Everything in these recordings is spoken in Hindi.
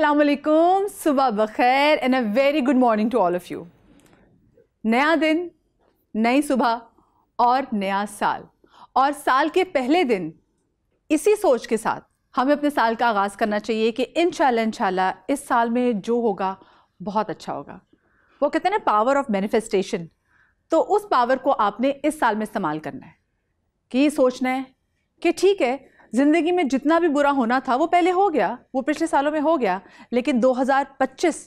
अस्सलाम वालेकुम, सुबह बखैर and a very good morning to all of you. नया दिन, नई सुबह और नया साल, और साल के पहले दिन इसी सोच के साथ हमें अपने साल का आगाज़ करना चाहिए कि इंशाल्लाह इस साल में जो होगा बहुत अच्छा होगा। वो कहते हैं ना पावर ऑफ मैनिफेस्टेशन, तो उस पावर को आपने इस साल में इस्तेमाल करना है कि सोचना है कि ठीक है, ज़िंदगी में जितना भी बुरा होना था वो पहले हो गया, वो पिछले सालों में हो गया, लेकिन 2025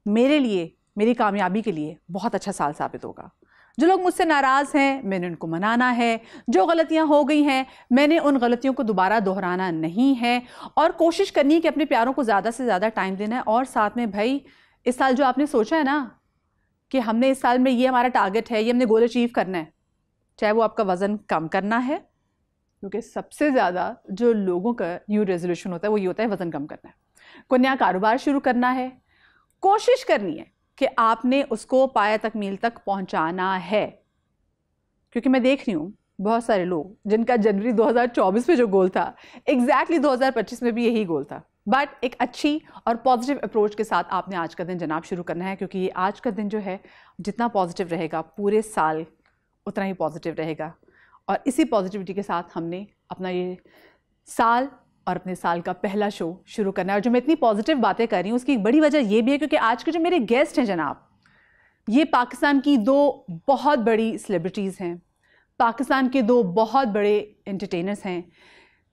मेरे लिए, मेरी कामयाबी के लिए बहुत अच्छा साल साबित होगा। जो लोग मुझसे नाराज़ हैं, मैंने उनको मनाना है। जो गलतियां हो गई हैं, मैंने उन गलतियों को दोबारा दोहराना नहीं है, और कोशिश करनी है कि अपने प्यारों को ज़्यादा से ज़्यादा टाइम देना है। और साथ में भाई, इस साल जो आपने सोचा है ना कि हमने इस साल में ये हमारा टारगेट है, ये हमने गोल अचीव करना है, चाहे वो आपका वज़न कम करना है, क्योंकि सबसे ज़्यादा जो लोगों का न्यू रेजोल्यूशन होता है वो ये होता है वज़न कम करना है, कोई नया कारोबार शुरू करना है, कोशिश करनी है कि आपने उसको पाया तक मील तक पहुंचाना है। क्योंकि मैं देख रही हूँ बहुत सारे लोग जिनका जनवरी 2024 में जो गोल था, एग्जैक्टली 2025 में भी यही गोल था। बट एक अच्छी और पॉजिटिव अप्रोच के साथ आपने आज का दिन जनाब शुरू करना है, क्योंकि ये आज का दिन जो है जितना पॉजिटिव रहेगा पूरे साल उतना ही पॉजिटिव रहेगा। और इसी पॉजिटिविटी के साथ हमने अपना ये साल और अपने साल का पहला शो शुरू करना है। और जो मैं इतनी पॉजिटिव बातें कर रही हूँ उसकी एक बड़ी वजह ये भी है क्योंकि आज के जो मेरे गेस्ट हैं जनाब, ये पाकिस्तान की दो बहुत बड़ी सेलिब्रिटीज़ हैं, पाकिस्तान के दो बहुत बड़े एंटरटेनर्स हैं।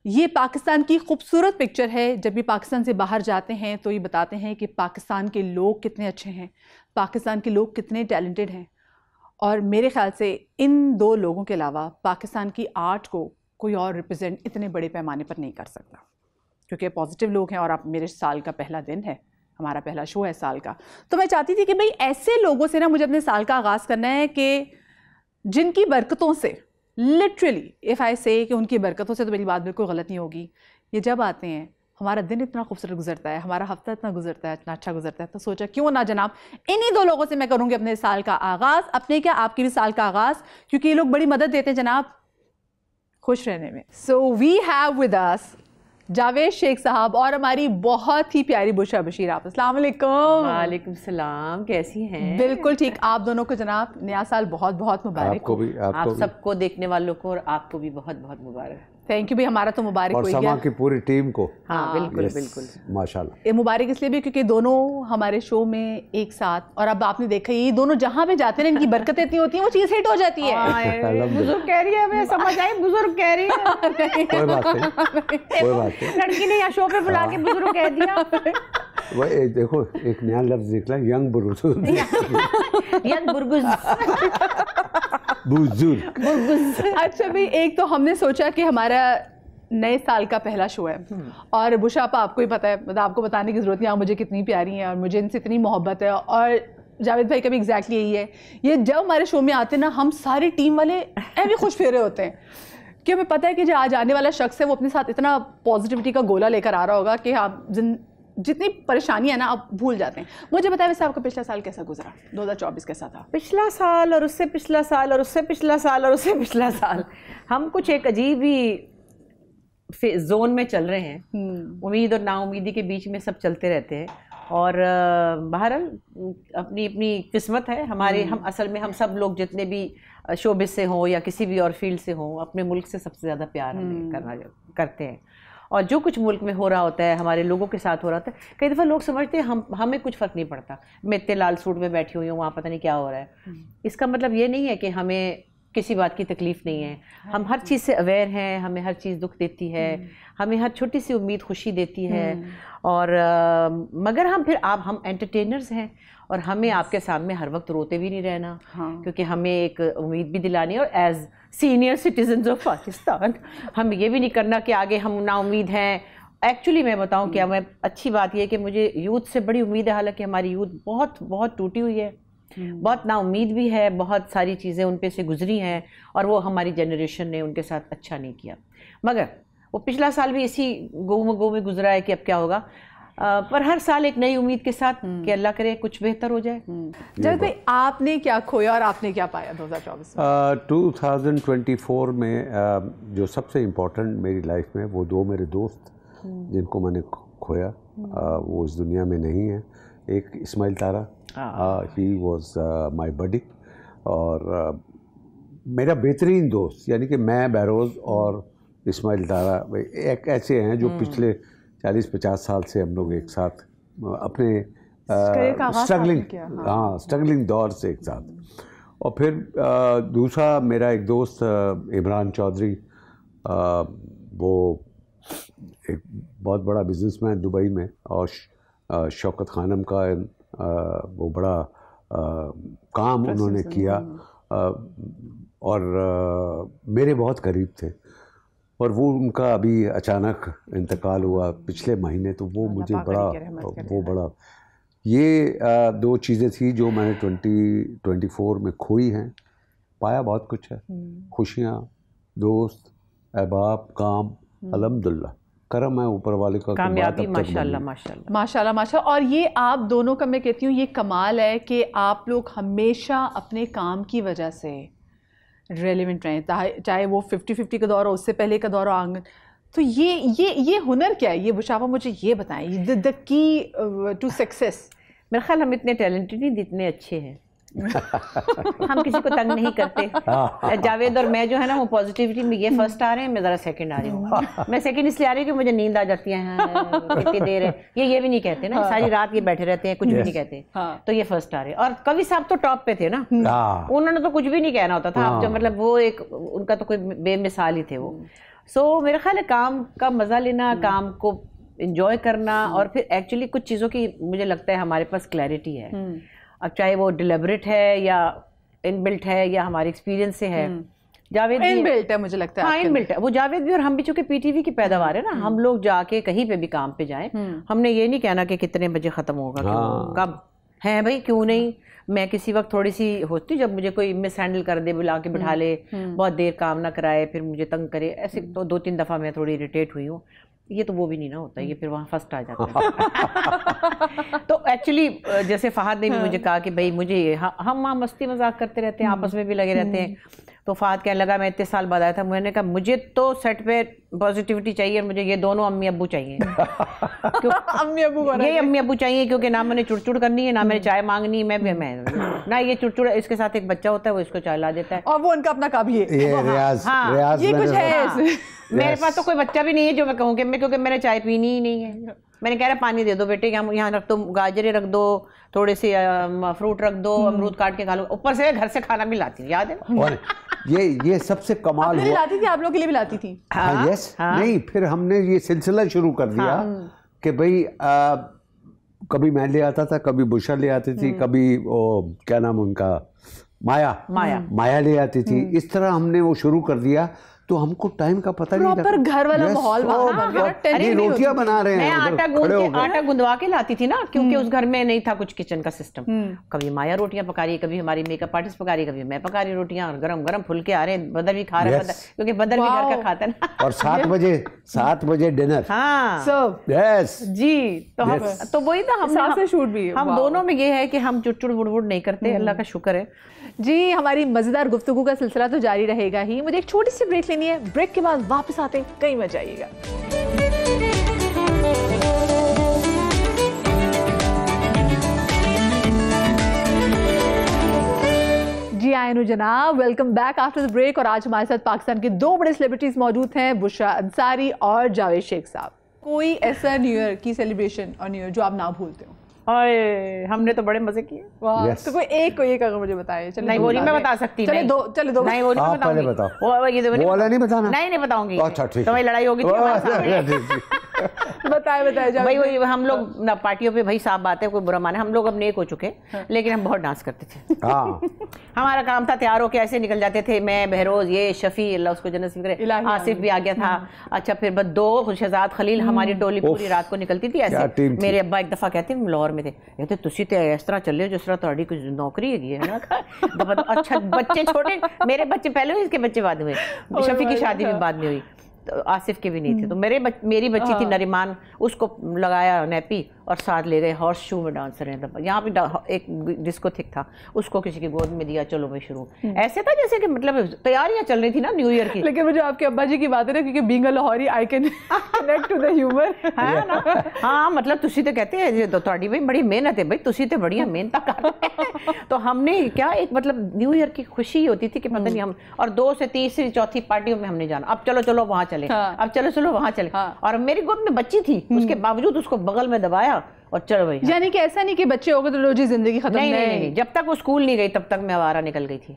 ये पाकिस्तान की खूबसूरत पिक्चर है। जब भी पाकिस्तान से बाहर जाते हैं तो ये बताते हैं कि पाकिस्तान के लोग कितने अच्छे हैं, पाकिस्तान के लोग कितने टैलेंटेड हैं। और मेरे ख्याल से इन दो लोगों के अलावा पाकिस्तान की आर्ट को कोई और रिप्रेजेंट इतने बड़े पैमाने पर नहीं कर सकता, क्योंकि पॉजिटिव लोग हैं। और आप, मेरे साल का पहला दिन है, हमारा पहला शो है साल का, तो मैं चाहती थी कि भाई ऐसे लोगों से ना मुझे अपने साल का आगाज़ करना है कि जिनकी बरकतों से, लिटरली इफ़ आई से कि उनकी बरकतों से, तो मेरी बात बिल्कुल गलत नहीं होगी, ये जब आते हैं हमारा दिन इतना खूबसूरत गुजरता है, हमारा हफ्ता इतना गुजरता है, इतना अच्छा गुजरता है। तो सोचा क्यों ना जनाब इन्हीं दो लोगों से मैं करूँगी अपने साल का आगाज़, अपने क्या आपके भी साल का आगाज़, क्योंकि ये लोग बड़ी मदद देते हैं जनाब खुश रहने में। So we have with us Javed Shaikh साहब और हमारी बहुत ही प्यारी बुशरा बशीर। आप अस्सलाम वालेकुम। वालेकुम सलाम, कैसी हैं? बिल्कुल ठीक। आप दोनों को जनाब नया साल बहुत बहुत मुबारक। आपको भी, आप सबको देखने वालों को और आपको भी बहुत बहुत मुबारक। थैंक यू भी, हमारा तो मुबारक और समा की पूरी टीम को। हाँ बिल्कुल बिल्कुल माशाल्लाह। ये मुबारक इसलिए भी क्योंकि दोनों हमारे शो में एक साथ, और अब आपने देखा ये दोनों जहाँ भी जाते हैं इनकी बरकतें इतनी होती हैं, वो चीज़ हिट हो जाती है। बुजुर्ग कह रही है, हमें समझ आई बुजुर्ग कह रही है। कोई बात नहीं, कोई बात नहीं। लड़की ने यहाँ शो पे बुला के बुजुर्ग कह दिया। वो देखो एक नया लफ्ज निकला, यंग बुजुर्ग। यंग बुजुर्ग। अच्छा भाई, एक तो हमने सोचा कि हमारा नए साल का पहला शो है, और बुशरा आपा आपको ही पता है, मतलब आपको बताने की ज़रूरत नहीं, आप मुझे कितनी प्यारी हैं और मुझे इनसे इतनी मोहब्बत है। और जावेद भाई का भी एग्जैक्टली यही है। ये जब हमारे शो में आते हैं ना, हम सारी टीम वाले भी खुश फेरे होते हैं कि हमें पता है कि जो आज आने वाला शख्स है वो अपने साथ इतना पॉजिटिविटी का गोला लेकर आ रहा होगा कि आप जितनी परेशानी है ना आप भूल जाते हैं। मुझे बताया वैसे आपका पिछला साल कैसा गुजरा? 2024 कैसा था? पिछला साल और उससे पिछला साल और उससे पिछला साल और उससे पिछला साल, हम कुछ एक अजीब ही जोन में चल रहे हैं। उम्मीद और नाउमीदी के बीच में सब चलते रहते हैं। और बहरहाल अपनी अपनी किस्मत है हमारे। हम असल में हम सब लोग जितने भी शोबिस से हों या किसी भी और फील्ड से हों, अपने मुल्क से सबसे ज़्यादा प्यार हमें करते हैं। और जो कुछ मुल्क में हो रहा होता है, हमारे लोगों के साथ हो रहा होता है, कई दफ़ा लोग समझते हैं हमें कुछ फ़र्क नहीं पड़ता, मैं इतने लाल सूट में बैठी हुई हूँ, वहाँ पता नहीं क्या हो रहा है। इसका मतलब ये नहीं है कि हमें किसी बात की तकलीफ़ नहीं है। हम हर चीज़ से अवेयर हैं, हमें हर चीज़ दुख देती है, हमें हर छोटी सी उम्मीद खुशी देती है। और मगर हम एंटरटेनर्स हैं और हमें आपके सामने हर वक्त रोते भी नहीं रहना। क्योंकि हमें एक उम्मीद भी दिलानी है, और as senior citizens of Pakistan हम ये भी नहीं करना कि आगे हम ना उम्मीद हैं। एक्चुअली मैं बताऊं क्या, मैं अच्छी बात यह कि मुझे यूथ से बड़ी उम्मीद है। हालांकि हमारी यूथ बहुत बहुत टूटी हुई है, बहुत ना उम्मीद भी है, बहुत सारी चीज़ें उन पे से गुजरी हैं और वो हमारी जनरेशन ने उनके साथ अच्छा नहीं किया। मगर वो पिछला साल भी इसी गो में गुजरा है कि अब क्या होगा। पर हर साल एक नई उम्मीद के साथ कि अल्लाह करे कुछ बेहतर हो जाए। जब भाई आपने क्या खोया और आपने क्या पाया 2024 में? 2024 में जो सबसे इम्पोर्टेंट मेरी लाइफ में वो दो मेरे दोस्त जिनको मैंने खोया, वो इस दुनिया में नहीं है। एक इस्माइल तारा, ही वॉज माई बडी, और मेरा बेहतरीन दोस्त, यानी कि मैं, बहरोज़ और इस्माइल तारा एक ऐसे हैं जो पिछले 40-50 साल से हम लोग एक साथ अपने स्ट्रगलिंग दौर से एक साथ। और फिर दूसरा मेरा एक दोस्त इमरान चौधरी, वो एक बहुत बड़ा बिजनेसमैन दुबई में, और शौकत खानम का वो बड़ा काम उन्होंने किया, और मेरे बहुत करीब थे। और वो उनका अभी अचानक इंतकाल हुआ पिछले महीने, तो वो मुझे बड़ा ये दो चीज़ें थी जो मैंने 2024 में खोई हैं। पाया बहुत कुछ है, खुशियाँ, दोस्त, अहबाब, काम, अल्हम्दुलिल्लाह, करम है ऊपर वाले का, कामयाबी, माशाल्लाह माशाल्लाह माशाल्लाह माशाल्लाह। और ये आप दोनों का मैं कहती हूँ ये कमाल है कि आप लोग हमेशा अपने काम की वजह से रेलिवेंट रहें, चाहे वो 50-50 का दौर हो, उससे पहले का दौर हो, आंगन। तो ये हुनर क्या है? ये बुशाफा मुझे ये बताएं, द की टू सक्सेस। मेरा ख्याल हम इतने टैलेंटेड नहीं, इतने अच्छे हैं। हम किसी को तंग नहीं करते। जावेद और मैं जो है ना, वो पॉजिटिविटी में ये फर्स्ट आ रहे हैं, मैं ज़रा सेकंड आ रही हूँ। मैं सेकंड इसलिए आ रही हूँ कि मुझे नींद आ जाती है, कितनी देर है, ये भी नहीं कहते ना, सारी रात ये बैठे रहते हैं, कुछ भी नहीं कहते। तो ये फर्स्ट आ रहे हैं। और कवि साहब तो टॉप पे थे ना, उन्होंने तो कुछ भी नहीं कहना होता था। जो मतलब वो एक उनका तो कोई बेमिसाल ही थे वो। सो मेरा ख्याल है काम का मज़ा लेना, काम को इंजॉय करना, और फिर एक्चुअली कुछ चीज़ों की मुझे लगता है हमारे पास क्लैरिटी है। अब चाहे वो डिलिबरेट है या इनबिल्ट है या हमारे एक्सपीरियंस से है। जावेद भी इनबिल्ट है मुझे लगता है। हाँ, इनबिल्ट है। वो जावेद भी और हम भी, चूंकि पीटीवी की पैदावार है ना, हम लोग जाके कहीं पे भी काम पे जाएं, हमने ये नहीं कहना कि कितने बजे ख़त्म होगा, कब है भाई, क्यों नहीं। मैं किसी वक्त थोड़ी सी होती, जब मुझे कोई मिस हैंडल कर दे, बुला के बिठा ले, बहुत देर काम ना कराए, फिर मुझे तंग करे, ऐसे तो 2-3 दफ़ा मैं थोड़ी इरिटेट हुई हूँ। ये तो वो भी नहीं ना होता, ये फिर वहाँ फर्स्ट आ जाता है। तो एक्चुअली जैसे फहद ने भी मुझे कहा कि भाई मुझे हम वहाँ मस्ती मजाक करते रहते हैं, आपस में भी लगे रहते हैं। तो फहद कहने लगा, मैं इतने साल बाद आया था, मैंने कहा मुझे तो सेट पे पॉजिटिविटी चाहिए, मुझे ये दोनों अम्मी अब्बू चाहिए। अम्मी अब्बू चाहिए, क्योंकि ना मैंने चुड़चुड़ करनी है, ना मैंने चाय मांगनी है, मैं ना ये चुड़चुड़। इसके साथ एक बच्चा होता है, वो इसको चाय ला देता है, और वो उनका अपना काम ये कुछ है। मेरे पास तो कोई बच्चा भी नहीं है जो मैं कहूँ कि क्योंकि मैंने चाय पीनी ही नहीं है। मैंने कह रहा पानी दे दो बेटे, यहाँ रख दो, गाजरे रख दो, थोड़े से फ्रूट रख दो, अमरूद काट के खा लो, ऊपर से घर से खाना भी लाती हूँ, याद है। और ये सबसे कमाल हुआ, लाती थी, आप लोगों के लिए भी लाती थी। हाँ, यस। नहीं, फिर हमने ये सिलसिला शुरू कर दिया कि भाई कभी मैं ले आता था, कभी बुशा ले आती थी, कभी वो क्या नाम उनका, माया ले आती थी। इस तरह हमने वो शुरू कर दिया, तो हमको टाइम का पता नहीं लगा। घर वाला माहौल, रोटियां बना रहे हैं, आटा गुंदवा के लाती थी ना, क्योंकि उस घर में नहीं था कुछ किचन का सिस्टम। कभी माया रोटियां पका रही है, कभी हमारी मेकअप आर्टिस्ट पका रही है, कभी मैं पका रही रोटियां, और गरम गरम फुलके आ रहे हैं। बदर भी खा रहा है, क्योंकि बदर भी घर का खाता है ना। और 7 बजे डिनर। हाँ जी, तो वही था। हम दोनों में ये है कि हम चुड़चुड़ बुड़बुड़ नहीं करते, अल्लाह का शुक्र है जी। हमारी मज़ेदार गुफ्तगू का सिलसिला तो जारी रहेगा ही। मुझे एक छोटी सी ब्रेक लेनी है, ब्रेक के बाद वापस आते हैं, कहीं मत जाइएगा। जी आयनु जनाब, welcome back after the break. और आज हमारे साथ पाकिस्तान के 2 बड़े सेलिब्रिटीज मौजूद हैं, बुशरा अंसारी और जावेद शेख साहब। कोई ऐसा न्यू ईयर की सेलिब्रेशन और न्यू ईयर जो आप ना भूलते हो? और हमने तो बड़े मजे किए। तो कोई एक अगर मुझे बताए। नहीं, वो नहीं मैं बता सकती। चले दो नहीं, वो नहीं बताऊंगी। वो वाला नहीं बताना। नहीं बताऊंगी। अच्छा ठीक, तो लड़ाई होगी। बताए भाई वही हम लोग ना पार्टियों पे, भाई साफ बात है, कोई बुरा माने, हम लोग अब नेक हो चुके, लेकिन हम बहुत डांस करते थे। हमारा काम था, तैयार होके ऐसे निकल जाते थे, मैं, बहरोज, ये शफी, अल्लाह उसको जन्नत नसीब करे, आसिफ भी आ गया था। अच्छा, फिर बस 2 शहजाद खलील, हमारी टोली पूरी रात को निकलती थी ऐसे। मेरे अब्बा एक दफा कहते हैं लाहौर में थे, कहते तुसी तो इस तरह चले जिस तरह तुम्हारी कुछ नौकरी है ना। अच्छा, बच्चे छोटे, मेरे बच्चे पहले हुए, इसके बच्चे बाद हुए, शफी की शादी भी बाद में हुई, तो आसिफ के भी नहीं थे। तो मेरी बच्ची थी नरीमान, उसको लगाया नैपी और साथ ले गए हॉर्स शू में डांसर हैं, यहाँ पे एक डिस्को थिक था, उसको किसी की गोद में दिया, चलो भाई शुरू। ऐसे था जैसे कि मतलब तैयारियां चल रही थी ना न्यू ईयर की। लेकिन मुझे आपके अब्बा जी की बात है ना, क्योंकि being a Lahori I can connect to the humour, है ना। हाँ मतलब तुसी तो कहते हैं तो थोड़ी भाई बड़ी मेहनत है भाई, तुसी तो बढ़िया मेहनत कर। तो हमने क्या एक मतलब न्यू ईयर की खुशी होती थी कि पता नहीं हम, और 2 से तीसरी चौथी पार्टियों में हमने जाना, अब चलो वहाँ चले, अब चलो वहाँ चले। और मेरी गोद में बच्ची थी, उसके बावजूद उसको बगल में दबाया और चलो भाई। यानी कि ऐसा नहीं कि बच्चे हो गए तो रोजी जिंदगी खत्म। नहीं, जब तक वो स्कूल नहीं गई तब तक मैं आवारा निकल गई थी।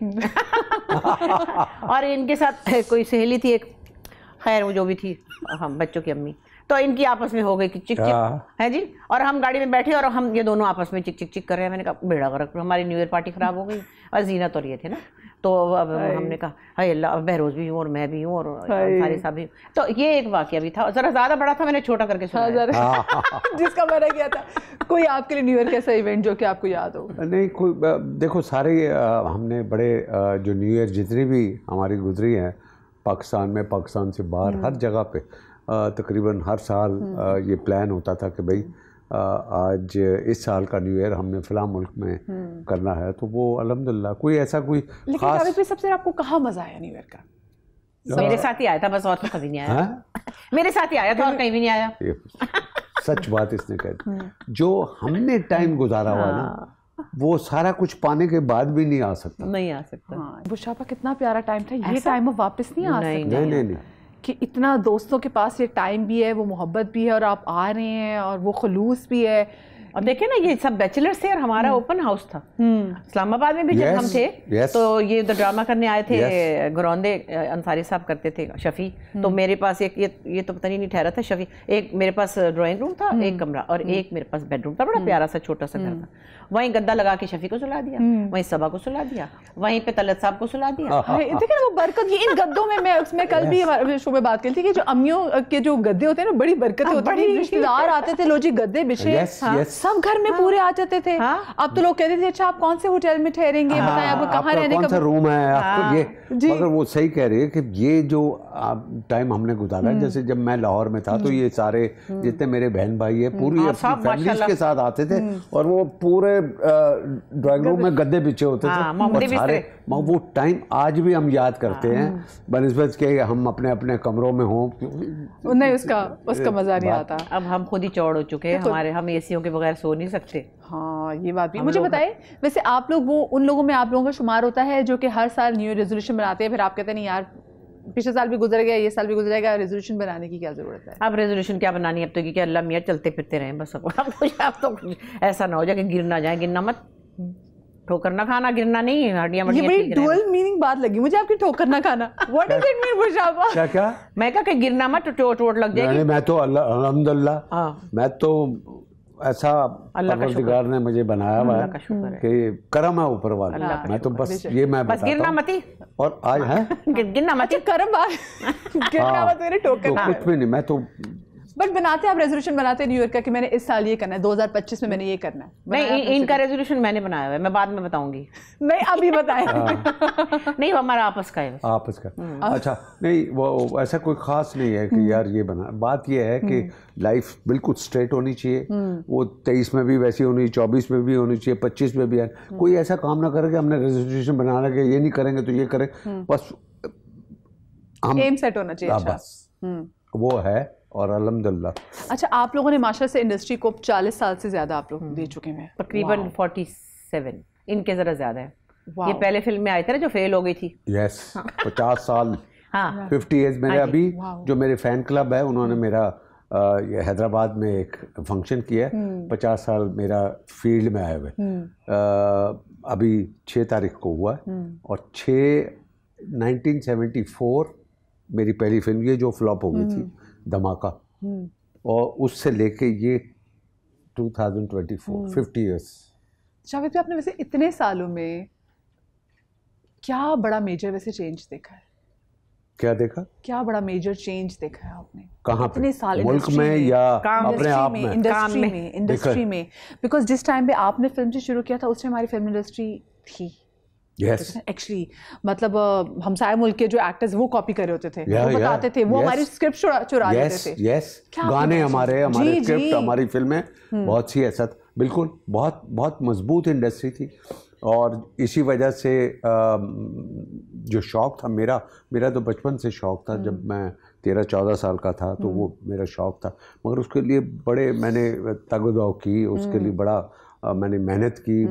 और इनके साथ कोई सहेली थी एक, खैर वो जो भी थी, हम बच्चों की अम्मी, तो इनकी आपस में हो गई कि चिक चिक है जी। और हम गाड़ी में बैठे और हम ये दोनों आपस में चिक चिक चिक कर रहे हैं। मैंने कहा बेड़ा गर्क, हमारी न्यू ईयर पार्टी खराब हो गई। और जीना तो ये थे ना, तो अब हमने कहा हाय अल्लाह, बहरोज भी हूँ और मैं भी हूँ और सारे साहब भी। तो ये एक वाकया भी था, जरा ज़्यादा बड़ा था, मैंने छोटा करके सुना जिसका मैंने किया था। कोई आपके लिए न्यू ईयर कैसा इवेंट जो कि आपको याद हो? नहीं कोई, देखो सारे हमने बड़े जो न्यू ईयर जितनी भी हमारी गुजरी हैं पाकिस्तान में, पाकिस्तान से बाहर, हर जगह पे तकरीबन हर साल ये प्लान होता था कि भाई आज इस साल का न्यू ईयर हमने फ़िलहाल मुल्क में करना है। तो वो अल्हम्दुलिल्लाह कोई ऐसा कोई खास। लेकिन सबसे आपको कहाँ मज़ा आया न्यू ईयर का? मेरे साथ ही आया था बस, और तो कभी नहीं आया। मेरे साथ ही आया था और कहीं भी नहीं आया। सच बात इसने कह दी। जो हमने टाइम गुजारा हुआ ना, वो सारा कुछ पाने के बाद भी नहीं आ सकता। बुशापा कितना प्यारा टाइम था, ये टाइम अब वापस नहीं आ सकता। नहीं कि इतना दोस्तों के पास ये टाइम भी है, वो मोहब्बत भी है, और आप आ रहे हैं और वो खुलूस भी है। और देखे ना, ये सब बैचलर्स थे और हमारा ओपन हाउस था इस्लामाबाद में भी। जब हम थे तो ये ड्रामा करने आए थे, घरौंदे अंसारी साहब करते थे, शफी। तो मेरे पास एक ये तो पता नहीं ठहरा था शफी, एक मेरे पास ड्राइंग रूम था, एक कमरा, और एक मेरे पास बेडरूम था, बड़ा प्यारा सा छोटा सा घर था। वहीं गद्दा लगा के शफी को सुला दिया, वहीं सबा को सुला दिया, वहीं पे तलत साहब को सुला दिया। देखिए ना वो बरकत, ये इन गद्दों में मैं उसमें कल भी शो में बात की थी कि जो अम्मियों के जो गद्दे होते हैं ना, बड़ी बरकत होती है। रिश्तेदार आते थे, लो जी गद्दे बिछे, सब घर में पूरे आ जाते थे। अब तो लोग कहते थे अच्छा आप कौन से होटल में ठहरेंगे, बताएं आपको कहाँ रहने का रूम है आपको। ये मगर वो सही कह रही है कि ये जो टाइम हमने गुजारा, जैसे जब मैं लाहौर में था तो ये सारे जितने मेरे बहन भाई है पूरी फैमिलीज के साथ आते थे, और वो पूरे ड्राइंग रूम में गद्दे बिछे होते थे और सारे। वो टाइम आज भी हम याद करते हैं, बनिस्बत के हम अपने अपने कमरों में हों, नहीं उसका मजा नहीं आता। अब हम खुद ही चौड़ हो चुके हैं, हमारे हम एसियों के बगैर सो नहीं सकते। हाँ ये बात भी। मुझे बताइए वैसे आप लोग वो उन लोगों में आप लोगों का शुमार होता है जो कि हर साल न्यू ईयर रेजोल्यूशन बनाते हैं, फिर आप कहते हैं नहीं यार पिछले साल भी गुजर गया, ये साल भी गुजरेगा, रेजोल्यूशन बनाने की क्या जरूरत है? अब रेजोल्यूशन क्या बनानी है अब तो, कि अल्लाह मियाँ चलते फिरते रहें बस। अब तो ऐसा ना हो जाए कि गिर ना जाए, गिरना मत, ठोकर ना खाना, गिरना नहीं, हड्डियां ये बड़ी डुअल मीनिंग बात लगी मुझे आपकी, ठोकर ना खाना। व्हाट डज इट मीन बुशाबा? क्या मैं कहा कि गिरना मत, चोट लग जाएगी। मैं तो अल्हम्दुलिल्लाह, मैं तो ऐसा परवरदिगार ने मुझे बनाया हुआ है कि करम है ऊपर वाला। मैं तो बस ये मैं बस गिरना मत ही, और आज है गिरना मत ही, करम गिरना मत, मेरे ठोकर ना कुछ भी नहीं। मैं तो बट बनाते आप रेजोल्यूशन बनाते हैं न्यू ईयर का कि मैंने इस साल ये करना है, 2025 में मैंने ये करना है? नहीं, इनका रेजोल्यूशन मैंने बनाया हुआ है, मैं बाद में बताऊंगी। नहीं अभी बताएं। नहीं वो हमारा आपस का है, आपस का। अच्छा नहीं, वो ऐसा कोई खास नहीं है कि यार ये बना। बात ये है कि लाइफ बिल्कुल स्ट्रेट होनी चाहिए। वो 23 में भी वैसी होनी, 24 में भी होनी चाहिए, 25 में भी है। कोई ऐसा काम ना करे कि हमने रेजोल्यूशन बनाना कि ये नहीं करेंगे तो ये करें, बस हम एम सेट होना चाहिए। बस वो है, और अल्हम्दुलिल्लाह। अच्छा आप लोगों ने माशाल्लाह से इंडस्ट्री को 40 साल से ज़्यादा आप लोग दे चुके हैं, तकरीबन 47, इनके ज़रा ज़्यादा है। ये पहले फिल्म में आए थे ना जो फेल हो गई थी। यस 50 साल। हाँ 50 ईयर्स। मेरे अभी जो मेरे फ़ैन क्लब है उन्होंने मेरा ये हैदराबाद में एक फंक्शन किया, 50 साल मेरा फील्ड में आए हुए। अभी 6 तारीख को हुआ, और 1974 मेरी पहली फिल्म ये जो फ्लॉप हो गई थी धमाका, और उससे लेके ये 2024 50 इयर्स। जावेद भाई आपने वैसे इतने सालों में क्या बड़ा मेजर वैसे चेंज देखा है? क्या देखा? क्या बड़ा मेजर चेंज देखा है आपने? कहाँ इतने साल मुल्क में या अपने आप में? इंडस्ट्री में बिकॉज जिस टाइम पे आपने फिल्म से शुरू किया था उस टाइम हमारी फिल्म इंडस्ट्री थी, एक्चुअली मतलब हमसाया मुल्क के जो एक्टर्स वो कॉपी कर रहे होते थे, वो बताते थे, वो हमारी स्क्रिप्ट चुरा लेते थे। गाने हमारे स्क्रिप्ट, हमारी फिल्में, बहुत सी ऐसा बिल्कुल बहुत बहुत मजबूत इंडस्ट्री थी। और इसी वजह से जो शौक़ था मेरा तो बचपन से शौक़ था। जब मैं 13-14 साल का था तो वो मेरा शौक़ था, मगर उसके लिए बड़े मैंने तगदौ की, उसके लिए बड़ा मैंने मेहनत की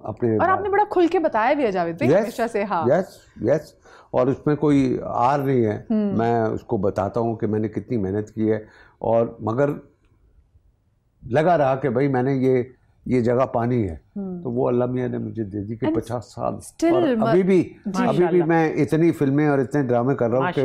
अपने। और आपने बड़ा खुल के बताया भी है जावेद भाई हमेशा से। हाँ, यस और उसमें कोई आर नहीं है, मैं उसको बताता हूँ कि मैंने कितनी मेहनत की है। और मगर लगा रहा कि भाई मैंने ये जगह पानी है, तो वो अल्लाह मियाँ ने मुझे दे दी कि 50 साल और अभी भी मैं इतनी फिल्में और इतने ड्रामे कर रहा हूँ कि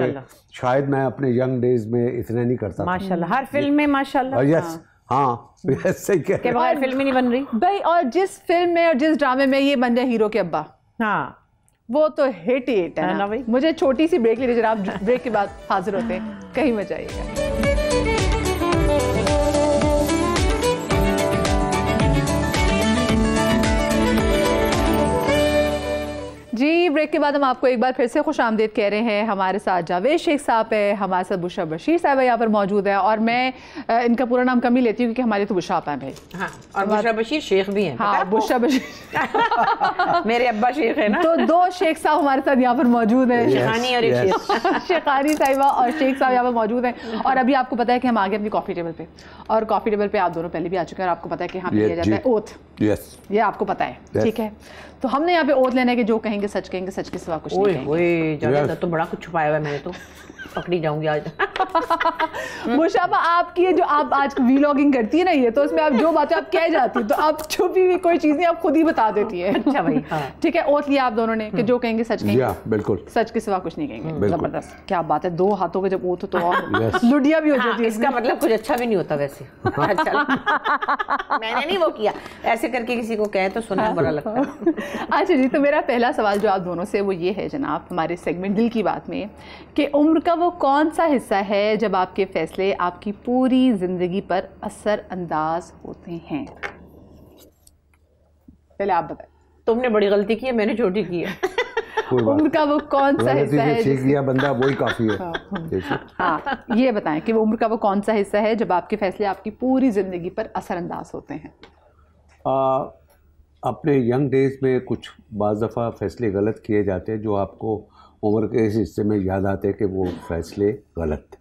शायद मैं अपने यंग डेज में इतने नहीं करता। माशाल्लाह, हर फिल्म में माशाल्लाह। यस, हाँ सही कह रहे हैं, बगैर फिल्म ही नहीं बन रही भाई। और जिस फिल्म में और जिस ड्रामे में ये बन जाए हीरो के अब्बा, हाँ वो तो हिट ही हिट है ना भाई। मुझे छोटी सी ब्रेक ले लीजिए, आप ब्रेक के बाद हाजिर होते हैं, कहीं मत जाइएगा। जी, ब्रेक के बाद हम आपको एक बार फिर से खुश आमदीद कह रहे हैं। हमारे साथ जावेद शेख साहब है, हमारे साथ बुशरा बशीर साहब यहाँ पर मौजूद है। और मैं इनका पूरा नाम कम ही लेती हूँ क्योंकि हमारे तो बुशरा आप हैं भाई। हाँ, और बुशरा बशीर शेख भी हैं। हाँ, बुशरा बशीर मेरे अब्बा शेख है ना। तो 2 शेख साहब हमारे साथ यहाँ पर मौजूद हैं, शेखानी और एक शेख। शेखानी साहिबा और शेख साहब यहाँ पर मौजूद हैं। और अभी आपको पता है कि हम आ गए अपनी कॉफ़ी टेबल पे, और कॉफ़ी टेबल पे आप दोनों पहले भी आ चुके हैं। और आपको पता है कि यहाँ पे लिया जाता है ओथ। ये आपको पता है, ठीक है। तो हमने यहाँ पे ओथ लेना है कि जो कहेंगे सच कहेंगे, सच के सिवा कुछ नहीं कहेंगे। तो बड़ा कुछ छुपाया हुआ है, मैंने तो पकड़ी जाऊंगी आज। मुशाफा, आपकी जो आप आज वीलॉगिंग करती है ना, ये तो उसमें आप जो बातें आप कह जाती है, तो आप छुपी हुई कोई चीज नहीं आप खुद ही बता देती है। अच्छा भाई, हाँ। ठीक है, ओथ लिया आप दोनों ने कि जो कहेंगे सच कहेंगे, बिल्कुल सच के सिवा कुछ नहीं कहेंगे। जबरदस्त, क्या बात है। 2 हाथों के जब ओथ तो और लुडिया भी हो जाती है। इसका मतलब कुछ अच्छा भी नहीं होता वैसे। मैंने नहीं वो किया, ऐसे करके किसी को कहे तो सुनना बुरा लगता है। अच्छा जी, तो मेरा पहला सवाल जो आप दोनों से वो ये है जनाब, हमारे सेगमेंट दिल की बात में, कि उम्र का वो कौन सा हिस्सा है जब आपके फैसले आपकी पूरी जिंदगी पर असर अंदाज होते हैं? पहले आप बताएं। तुमने बड़ी गलती की है, मैंने छोटी की है। उम्र का वो कौन सा हिस्सा है, सीख लिया बंदा वही काफी है। हाँ, ये बताएं कि वो उम्र का वो कौन सा हिस्सा है जब आपके फैसले आपकी पूरी जिंदगी पर असर अंदाज होते हैं? अपने यंग डेज में कुछ बाज़ दफ़ा फैसले गलत किए जाते हैं जो आपको उम्र के इस हिस्से में याद आते हैं कि वो फैसले गलत थे।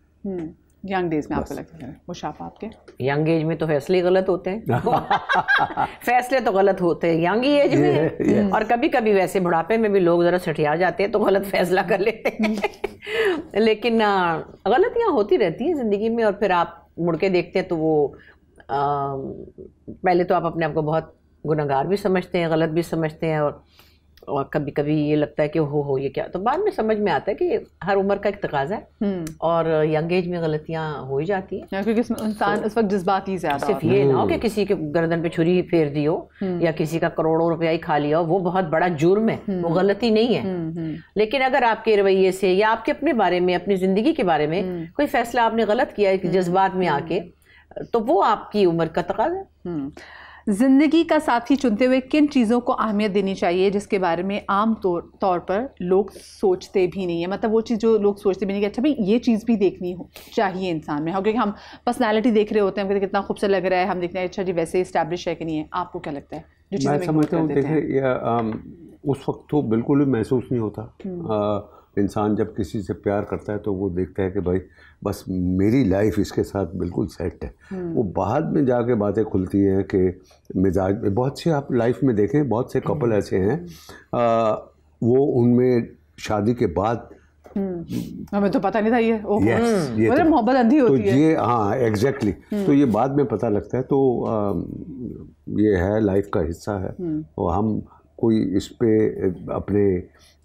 यंग डेज में आपको लगता है? मुशाफा, आपके यंग एज में तो फैसले गलत होते हैं। फैसले तो गलत होते हैं यंग एज में। और कभी कभी वैसे बुढ़ापे में भी लोग ज़रा सठिया जाते हैं तो गलत फैसला कर लेते हैं। लेकिन गलतियाँ होती रहती हैं ज़िंदगी में, और फिर आप मुड़ के देखते हैं तो वो पहले तो आप अपने आप को बहुत गुनहगार भी समझते हैं, गलत भी समझते हैं, और कभी कभी ये लगता है कि हो ये क्या। तो बाद में समझ में आता है कि हर उम्र का एक तकाजा है, और यंग एज में गलतियां हो ही जाती हैं, क्योंकि इंसान उस वक्त जज्बाती ज़्यादा। सिर्फ ये ना हो कि किसी के गर्दन पे छुरी फेर दी हो या किसी का करोड़ों रुपया ही खा लिया हो, वो बहुत बड़ा जुर्म है, वो गलती नहीं है। लेकिन अगर आपके रवैये से या आपके अपने बारे में, अपनी ज़िंदगी के बारे में कोई फैसला आपने गलत किया है जज्बात में आके, तो वो आपकी उम्र का तकाजा है। ज़िंदगी का साथी चुनते हुए किन चीज़ों को अहमियत देनी चाहिए जिसके बारे में आम तौर पर लोग सोचते भी नहीं है? मतलब वो चीज़ जो लोग सोचते भी नहीं कि अच्छा भाई ये चीज़ भी देखनी चाहिए इंसान में, क्योंकि हम पर्सनालिटी देख रहे होते हैं, हम कितना खूबसूरत लग रहा है, हम देखते हैं अच्छा जी वैसे इस्टेब्लिश है कि नहीं है। आपको क्या लगता है? जो चीज़ें मैं समझता हूँ, देखिए उस वक्त तो बिल्कुल भी महसूस नहीं होता। इंसान जब किसी से प्यार करता है तो वो देखता है कि भाई बस मेरी लाइफ इसके साथ बिल्कुल सेट है। वो बाद में जाके बातें खुलती हैं कि मिजाज में, बहुत से आप लाइफ में देखें, बहुत से कपल ऐसे हैं वो उनमें शादी के बाद हमें तो पता नहीं था ये मतलब मोहब्बत अंधी होती है। ये हाँ एग्जैक्टली, तो ये बाद में पता लगता है। तो ये है लाइफ का हिस्सा है, और हम कोई इस पे अपने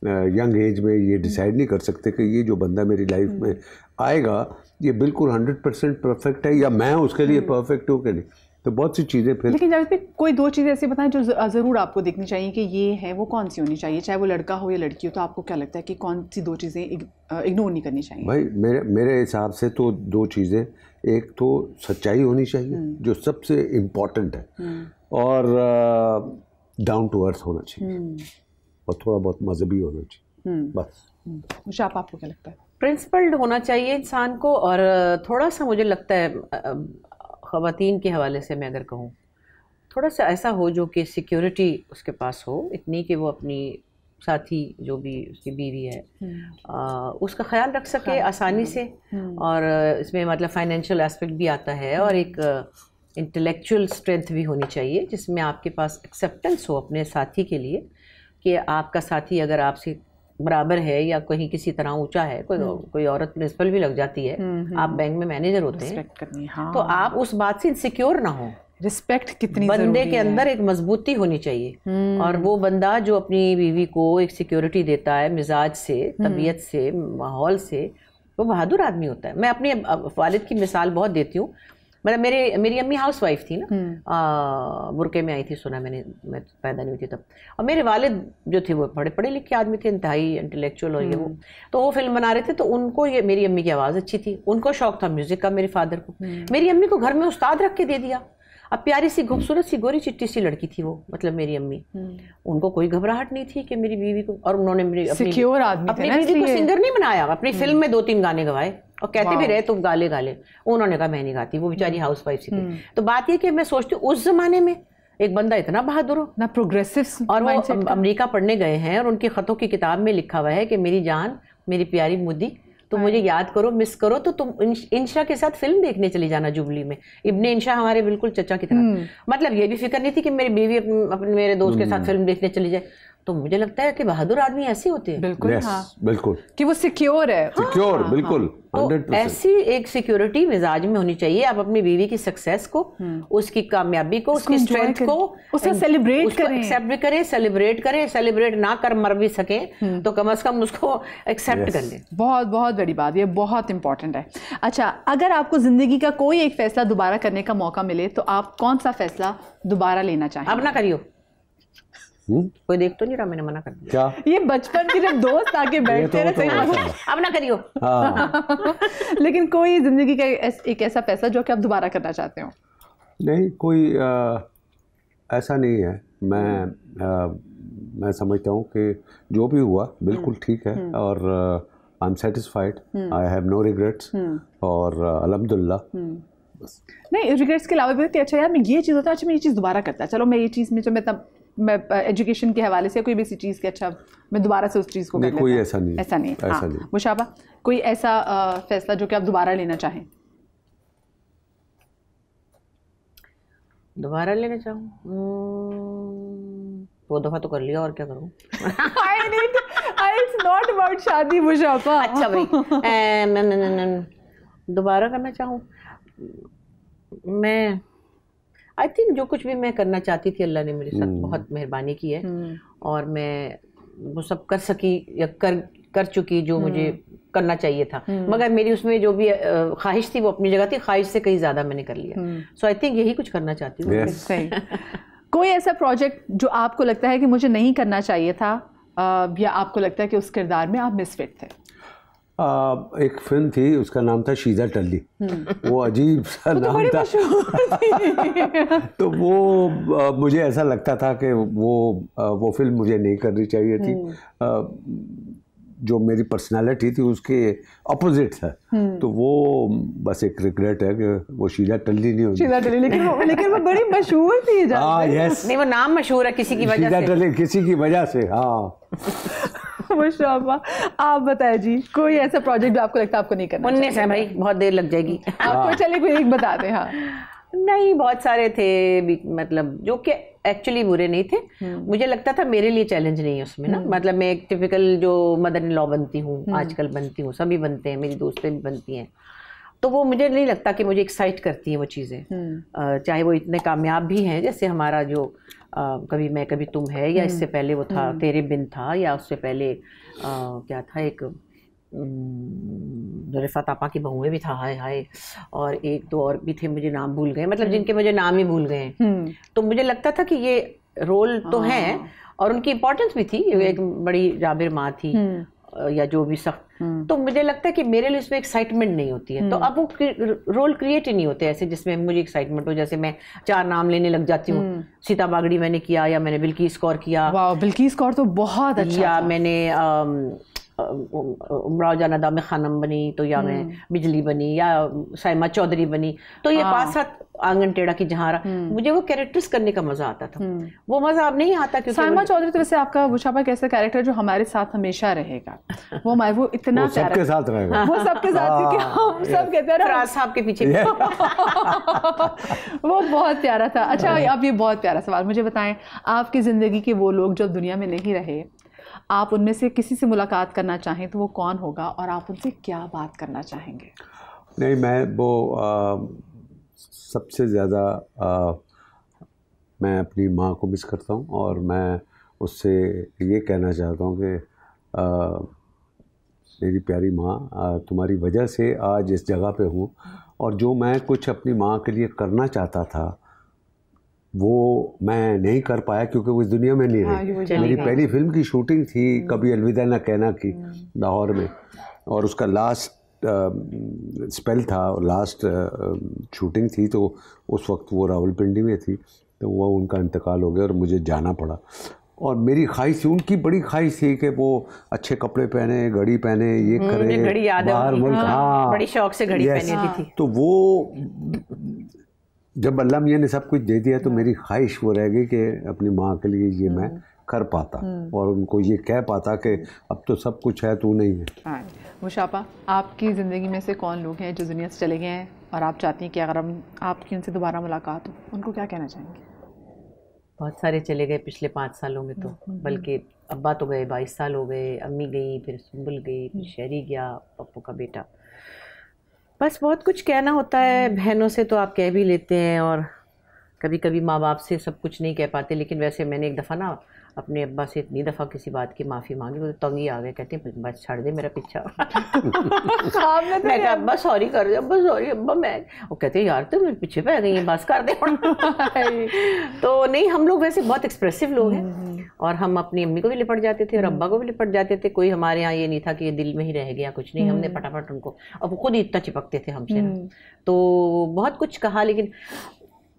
यंग एज में ये डिसाइड नहीं कर सकते कि ये जो बंदा मेरी लाइफ में आएगा ये बिल्कुल 100% परफेक्ट है या मैं उसके लिए परफेक्ट हूँ कि नहीं। तो बहुत सी चीज़ें फिर, लेकिन जावेद भाई कोई 2 चीज़ें ऐसी बताएं जो ज़रूर आपको देखनी चाहिए कि ये है, वो कौन सी होनी चाहिए, चाहे वो लड़का हो या लड़की हो। तो आपको क्या लगता है कि कौन सी 2 चीज़ें इग्नोर नहीं करनी चाहिए? भाई मेरे हिसाब से तो 2 चीज़ें, एक तो सच्चाई होनी चाहिए जो सबसे इम्पोर्टेंट है, और डाउन टू अर्थ होना चाहिए। और थोड़ा बहुत मजहबी होना चाहिए, बस। मुशाप, आपको क्या लगता है? प्रिंसिपल्ड होना चाहिए इंसान को, और थोड़ा सा मुझे लगता है ख़वातीन के हवाले से मैं अगर कहूँ, थोड़ा सा ऐसा हो जो कि सिक्योरिटी उसके पास हो इतनी कि वो अपनी साथी जो भी उसकी बीवी है उसका ख्याल रख सके आसानी से। और इसमें मतलब फाइनेंशियल एस्पेक्ट भी आता है, और एक इंटेलेक्चुअल स्ट्रेंथ भी होनी चाहिए जिसमें आपके पास एक्सेप्टेंस हो अपने साथी के लिए कि आपका साथी अगर आपसे बराबर है या कहीं किसी तरह ऊंचा है, कोई औरत प्रिंसिपल भी लग जाती है, आप बैंक में मैनेजर होते हैं, तो आप उस बात से इनसिक्योर ना हो। रिस्पेक्ट कितनी बंदे के अंदर एक मजबूती होनी चाहिए, और वो बंदा जो अपनी बीवी को एक सिक्योरिटी देता है मिजाज से, तबीयत से, माहौल से, वो बहादुर आदमी होता है। मैं अपने वालिद की मिसाल बहुत देती हूँ। मतलब मेरी अम्मी हाउस वाइफ थी ना, बुरके में आई थी, सुना मैंने, मैं पैदा नहीं हुई थी तब। और मेरे वालिद जो थे वो बड़े पढ़े लिखे आदमी थे, इंतहाई इंटेलेक्चुअल और ये वो। तो वो फिल्म बना रहे थे, तो उनको ये मेरी अम्मी की आवाज़ अच्छी थी, उनको शौक था म्यूज़िक का मेरे फादर को। मेरी अम्मी को घर में उस्ताद रख के दे दिया। अब प्यारी सी खूबसूरत सी गोरी चिट्टी सी लड़की थी वो, मतलब मेरी अम्मी, उनको कोई घबराहट नहीं थी कि मेरी बीवी को, और उन्होंने अपनी बीवी को सिंगर नहीं बनाया, अपनी फिल्म में 2-3 गाने गवाए, और कहते भी रहे तुम गाले गाले, उन्होंने कहा मैं नहीं गाती, वो बेचारी हाउस वाइफ सी थी। तो बात ये कि मैं सोचती हूँ उस जमाने में एक बंदा इतना बहादुर हो ना, प्रोग्रेसिव, और वो अमेरिका पढ़ने गए हैं, और उनकी खतों की किताब में लिखा हुआ है कि मेरी जान, मेरी प्यारी मुद्दी, तो मुझे याद करो, मिस करो तो तुम इंशा के साथ फिल्म देखने चली जाना जुबली में। इब्ने इंशा हमारे बिल्कुल चचा की तरह। मतलब ये भी फिक्र नहीं थी कि मेरी बीवी अपने मेरे दोस्त के साथ फिल्म देखने चली जाए। तो मुझे लगता है कि बहादुर आदमी ऐसे होते हैं। बिल्कुल, हाँ, बिल्कुल, कि वो सिक्योर है, सिक्योर, बिल्कुल, 100%। तो ऐसी एक सिक्योरिटी मिजाज में होनी चाहिए। आप अपनी बीवी की सक्सेस को, उसकी कामयाबी को, उसकी स्ट्रेंथ को, उसे सेलिब्रेट करें, एक्सेप्ट भी करें, सेलिब्रेट करें। सेलिब्रेट ना कर मर भी सके तो कम से कम उसको एक्सेप्ट कर लें। बहुत बहुत बड़ी बात, ये बहुत इंपॉर्टेंट है। अच्छा, अगर आपको जिंदगी का कोई एक फैसला दोबारा करने का मौका मिले तो आप कौन सा फैसला दोबारा लेना चाहेंगे? अब ना करियो। कोई देख तो नहीं रहा, मैंने मना कर दिया। क्या? ये बचपन के जब दोस्त आके बैठते रहे, अब ना करियो। लेकिन कोई जिंदगी का एक ऐसा फैसला जो कि आप दोबारा करना चाहते हो? नहीं, कोई ऐसा नहीं है। मैं समझता हूँ कि जो भी हुआ बिल्कुल ठीक है, और I am satisfied, I have no regrets, और अल्हम्दुलिल्लाह। नहीं, रिग्रेट्स के अलावा भी अच्छा यार मैं ये चीज़ होता है, अच्छा मैं ये चीज़ दोबारा करता, चलो मैं ये चीज़ में जो मैं एजुकेशन के हवाले से कोई भी चीज़ के, अच्छा मैं दोबारा से उस चीज़ को नहीं, कोई ऐसा नहीं, ऐसा नहीं। ऐसा नहीं। मुशाबा, कोई ऐसा फैसला जो कि आप दोबारा लेना चाहें? दोबारा लेना चाहूँ, 2 दफ़ा तो कर लिया, और क्या करूँ? It's not about शादी मुशाबा। अच्छा भाई, दोबारा करना चाहूँ, मैं आई थिंक जो कुछ भी मैं करना चाहती थी अल्लाह ने मेरे साथ बहुत मेहरबानी की है, और मैं वो सब कर सकी या कर चुकी जो मुझे करना चाहिए था। मगर मेरी उसमें जो भी ख्वाहिश थी वो अपनी जगह थी, ख्वाहिश से कहीं ज़्यादा मैंने कर लिया। सो आई थिंक यही कुछ करना चाहती हूँ। सही। कोई ऐसा प्रोजेक्ट जो आपको लगता है कि मुझे नहीं करना चाहिए था, या आपको लगता है कि उस किरदार में आप मिसफिट थे? एक फिल्म थी, उसका नाम था शीजा टल्ली। वो अजीब सा नाम था। तो वो मुझे ऐसा लगता था कि वो फिल्म मुझे नहीं करनी चाहिए थी। जो मेरी पर्सनालिटी थी उसके अपोजिट था। तो वो बस एक रिग्रेट है कि वो शीजा टल्ली नहीं होगी। शीजा टल्ली, लेकिन वो बड़ी मशहूर थी। हाँ, यस, नहीं वो नाम मशहूर है किसी की वजह से। शीजा टल्ली किसी की वजह से, हाँ। माशाअल्लाह। आप बताएं जी, कोई ऐसा प्रोजेक्ट जो आपको लगता है आपको नहीं करना? 19 है भाई, बहुत देर लग जाएगी। आपको चलिए कोई एक बता दें। हाँ, नहीं, बहुत सारे थे, मतलब जो कि एक्चुअली बुरे नहीं थे। मुझे लगता था मेरे लिए चैलेंज नहीं है उसमें ना। मतलब मैं एक टिपिकल जो मदर इन लॉ बनती हूँ, आजकल बनती हूँ, सभी बनते हैं, मेरी दोस्तें भी बनती हैं, तो वो मुझे नहीं लगता कि मुझे एक्साइट करती हैं वो चीज़ें। चाहे वो इतने कामयाब भी हैं, जैसे हमारा जो कभी मैं कभी तुम है, या इससे पहले वो था तेरे बिन था, या उससे पहले क्या था, एक रिफत आपा की बहुएं भी था, हाय हाय, और 1-2 और भी थे, मुझे नाम भूल गए, मतलब जिनके मुझे नाम ही भूल गए। तो मुझे लगता था कि ये रोल तो हैं और उनकी इम्पोर्टेंस भी थी। एक बड़ी जाबिर माँ थी, या जो भी सख्त, तो मुझे लगता है कि मेरे लिए उसमें एक्साइटमेंट नहीं होती है। तो अब वो रोल क्रिएट ही नहीं होते ऐसे जिसमें मुझे एक्साइटमेंट हो। जैसे मैं 4 नाम लेने लग जाती हूँ, सीता बागड़ी मैंने किया, या मैंने बिल्किस कौर किया। वाह, बिल्किस कौर तो बहुत अच्छा या था। मैंने उमराव जान अदा में खानम बनी, तो या मैं बिजली बनी, या साइमा चौधरी बनी। तो ये 5-7 आंगन टेढ़ा की जहाँ मुझे वो कैरेक्टर्स करने का मजा आता था। वो मजा अब नहीं आता क्योंकि साइमा चौधरी तो वैसे आपका मुशाबा कैसा कैरेक्टर जो हमारे साथ हमेशा रहेगा। वो इतना सबके साथ रहेगा, वो सबके साथ, क्योंकि हम सब कहते हैं फराज साहब के पीछे वो बहुत प्यारा था। अच्छा, अब ये बहुत प्यारा सवाल मुझे बताएं, आपकी ज़िंदगी के वो लोग जो दुनिया में नहीं रहे, आप उनमें से किसी से मुलाकात करना चाहें तो वो कौन होगा और आप उनसे क्या बात करना चाहेंगे? नहीं, मैं वो सबसे ज़्यादा मैं अपनी माँ को मिस करता हूँ, और मैं उससे ये कहना चाहता हूँ कि मेरी प्यारी माँ, तुम्हारी वजह से आज इस जगह पे हूँ, और जो मैं कुछ अपनी माँ के लिए करना चाहता था वो मैं नहीं कर पाया क्योंकि वो इस दुनिया में नहीं रही। मेरी पहली फिल्म की शूटिंग थी कभी अलविदा न कहना की, लाहौर में, और उसका लास्ट स्पेल था, लास्ट शूटिंग थी, तो उस वक्त वो रावलपिंडी में थी, तो वो उनका इंतकाल हो गया और मुझे जाना पड़ा। और मेरी ख्वाहिश थी, उनकी बड़ी ख्वाहिश थी कि वो अच्छे कपड़े पहने, घड़ी पहने, ये करे, घड़ी याद है, बाहर मुल्क, हाँ बड़ी शौक से घड़ी पहनी थी। तो वो जब अल्लाह मियाँ ने सब कुछ दे दिया तो मेरी ख्वाहिश वो रह गई कि अपनी माँ के लिए ये मैं कर पाता और उनको ये कह पाता कि अब तो सब कुछ है, तू नहीं है। मुशाफा, आपकी ज़िंदगी में से कौन लोग हैं जो दुनिया से चले गए हैं और आप चाहती हैं कि अगर आपकी उनसे दोबारा मुलाकात हो, उनको क्या कहना चाहेंगे? बहुत सारे चले गए पिछले 5 सालों में, तो बल्कि अब्बा तो गए 22 साल हो गए, अम्मी गई, फिर सुंबुल गई, फिर शहरी गया, पप्पू का बेटा। बस बहुत कुछ कहना होता है, बहनों से तो आप कह भी लेते हैं और कभी कभी माँ बाप से सब कुछ नहीं कह पाते। लेकिन वैसे मैंने एक दफ़ा ना अपने अब्बा से इतनी दफ़ा किसी बात की माफ़ी मांगी, वो तो तंग ही आ गए, कहते हैं बस छोड़ दे मेरा पीछा। मैं कहा अब्बा सॉरी कर दे, अब्बा सॉरी अब्बा। मैं वो कहते हैं यार तुम पीछे पै गई है, बस कर दे। तो नहीं, हम लोग वैसे बहुत एक्सप्रेसिव लोग हैं और हम अपनी अम्मी को भी लिपट जाते थे और अब्बा को भी लिपट जाते थे। कोई हमारे यहाँ ये नहीं था कि ये दिल में ही रह गया, कुछ नहीं, हमने फटाफट उनको, अब वो खुद ही इतना चिपकते थे हमसे, तो बहुत कुछ कहा। लेकिन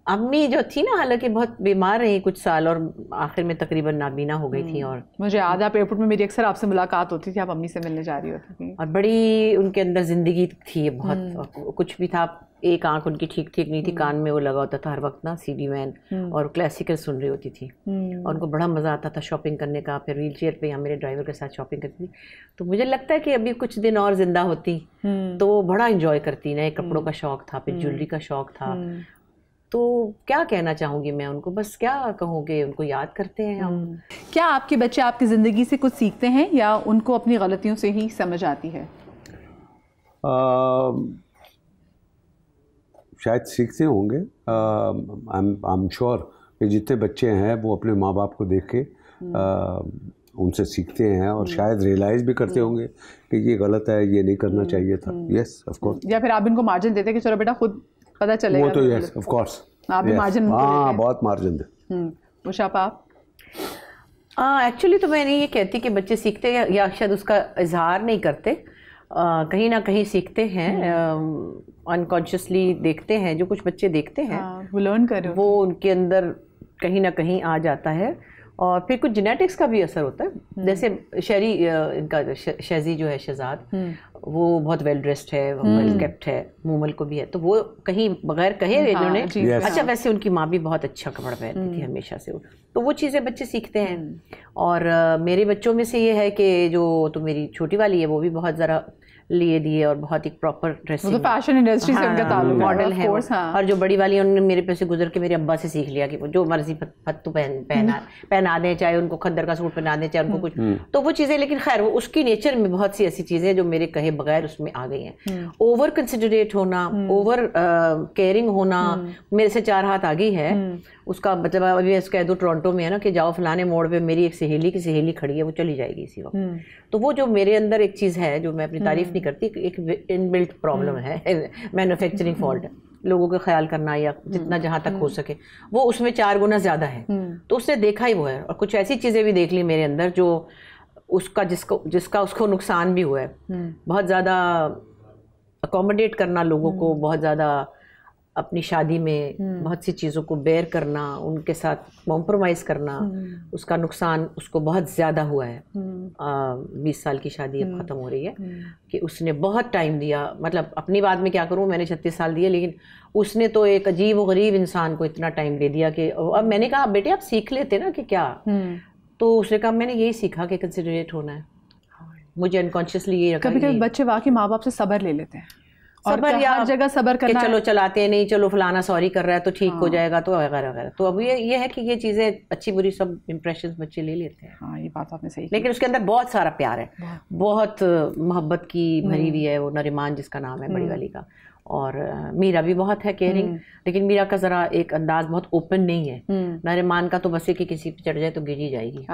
अम्मी जो थी ना, हालांकि बहुत बीमार रही कुछ साल और आखिर में तकरीबन नाबीना हो गई थी। और मुझे याद है एयरपोर्ट में मेरी अक्सर आपसे मुलाकात होती थी, आप अम्मी से मिलने जा रही होती थी और बड़ी उनके अंदर ज़िंदगी थी बहुत, कुछ भी था। एक आंख उनकी ठीक नहीं थी, कान में वो लगा होता था हर वक्त ना CD मैन, और क्लासिकल सुन रही होती थी और उनको बड़ा मज़ा आता था शॉपिंग करने का। फिर व्हील चेयर पर या मेरे ड्राइवर के साथ शॉपिंग करती थी। तो मुझे लगता है कि अभी कुछ दिन और ज़िंदा होती तो बड़ा इंजॉय करती। नए कपड़ों का शौक़ था, फिर ज्वेलरी का शौक़ था। तो क्या कहना चाहूँगी मैं उनको, बस क्या कहूँ कि उनको याद करते हैं हम। क्या आपके बच्चे आपकी ज़िंदगी से कुछ सीखते हैं या उनको अपनी गलतियों से ही समझ आती है? शायद सीखते होंगे। आई एम श्योर कि जितने बच्चे हैं वो अपने माँ बाप को देख के उनसे सीखते हैं और शायद रियलाइज़ भी करते होंगे कि ये गलत है, ये नहीं करना चाहिए था। Yes of course. या फिर आप इनको मार्जिन देते कि चलो बेटा खुद पता चलेगा। वो तो यस ऑफ कोर्स, आप भी मार्जिन, हाँ बहुत मार्जिन दे। मुशाफा आप? एक्चुअली तो मैं नहीं ये कहती कि बच्चे सीखते हैं या शायद उसका इजहार नहीं करते, कहीं ना कहीं सीखते हैं, अनकॉन्शियसली देखते हैं। जो कुछ बच्चे देखते हैं वो लर्न कर, वो उनके अंदर कहीं ना कहीं आ जाता है। और फिर कुछ जेनेटिक्स का भी असर होता है। जैसे शहरी इनका शहजी जो है शहजाद, वो बहुत वेल ड्रेस्ड है, वेल केप्ट है, मूमल को भी है, तो वो कहीं बगैर कहे इन्होंने अच्छा, वैसे उनकी माँ भी बहुत अच्छा कपड़ा पहनती थी हमेशा से, तो वो चीज़ें बच्चे सीखते हैं। और मेरे बच्चों में से ये है कि जो तो मेरी छोटी वाली है वो भी बहुत ज़रा लिए दिए और बहुत ही प्रॉपर ड्रेसिंग, तो फैशन इंडस्ट्री से उनका ताल्लुक, मॉडल है। और जो बड़ी वाली है उन्होंने मेरे पे से गुजर के मेरे अब्बा से सीख लिया कि जो मर्जी फत्तू पहना दें, चाहे उनको खद्दर का सूट पहना दें, चाहे उनको कुछ, तो वो चीज़ें। लेकिन खैर वो उसकी नेचर में बहुत सी ऐसी चीज़ें जो मेरे कहे बगैर उसमें आ गई हैं। ओवर कंसिडरेट होना, ओवर केयरिंग होना, मेरे से 4 हाथ आगे है उसका। मतलब अभी कह दो टोरंटो में है ना कि जाओ फलाने मोड़ पे मेरी एक सहेली की सहेली खड़ी है, वो चली जाएगी इसी वक्त। तो वो जो मेरे अंदर एक चीज़ है जो मैं अपनी तारीफ नहीं करती, एक इनबिल्ट प्रॉब्लम है, मैन्युफैक्चरिंग फॉल्ट है, लोगों का ख्याल करना या जितना जहाँ तक हो सके वो उसमें 4 गुना ज़्यादा है। तो उसने देखा ही वो है। और कुछ ऐसी चीज़ें भी देख ली मेरे अंदर जो जिसका उसको नुकसान भी हुआ है, बहुत ज़्यादा अकोमोडेट करना लोगों को, बहुत ज़्यादा अपनी शादी में बहुत सी चीज़ों को बेयर करना, उनके साथ कॉम्प्रोमाइज़ करना, उसका नुकसान उसको बहुत ज़्यादा हुआ है। 20 साल की शादी अब ख़त्म हो रही है कि उसने बहुत टाइम दिया, मतलब अपनी बात में क्या करूँ, मैंने 36 साल दिए, लेकिन उसने तो एक अजीब व गरीब इंसान को इतना टाइम दे दिया कि अब मैंने कहा बेटे आप सीख लेते ना कि क्या, तो उसने कहा मैंने यही सीखा कि कंसिडरेट होना है, मुझे अनकॉन्शियसली ये रखा। कभी-कभी बच्चे वाकई माँ बाप से सब्र ले लेते हैं, सबर या हर जगह सबर करना चलो चलाते हैं, नहीं चलो फलाना सॉरी कर रहा है तो ठीक हो जाएगा, तो वगैरह वगैरह। तो अब ये है कि ये चीज़ें अच्छी बुरी सब इंप्रेशंस बच्चे ले लेते हैं। हाँ, ये बात आपने सही, लेकिन उसके अंदर बहुत सारा प्यार है, बहुत मोहब्बत की भरी हुई है। वो नरिमान जिसका नाम है बड़ी वाली का, और मीरा भी बहुत है केयरिंग, लेकिन मीरा का ज़रा एक अंदाज बहुत ओपन नहीं है। नरिमान का तो बस कि किसी पे चढ़ जाए तो गिर ही जाएगी।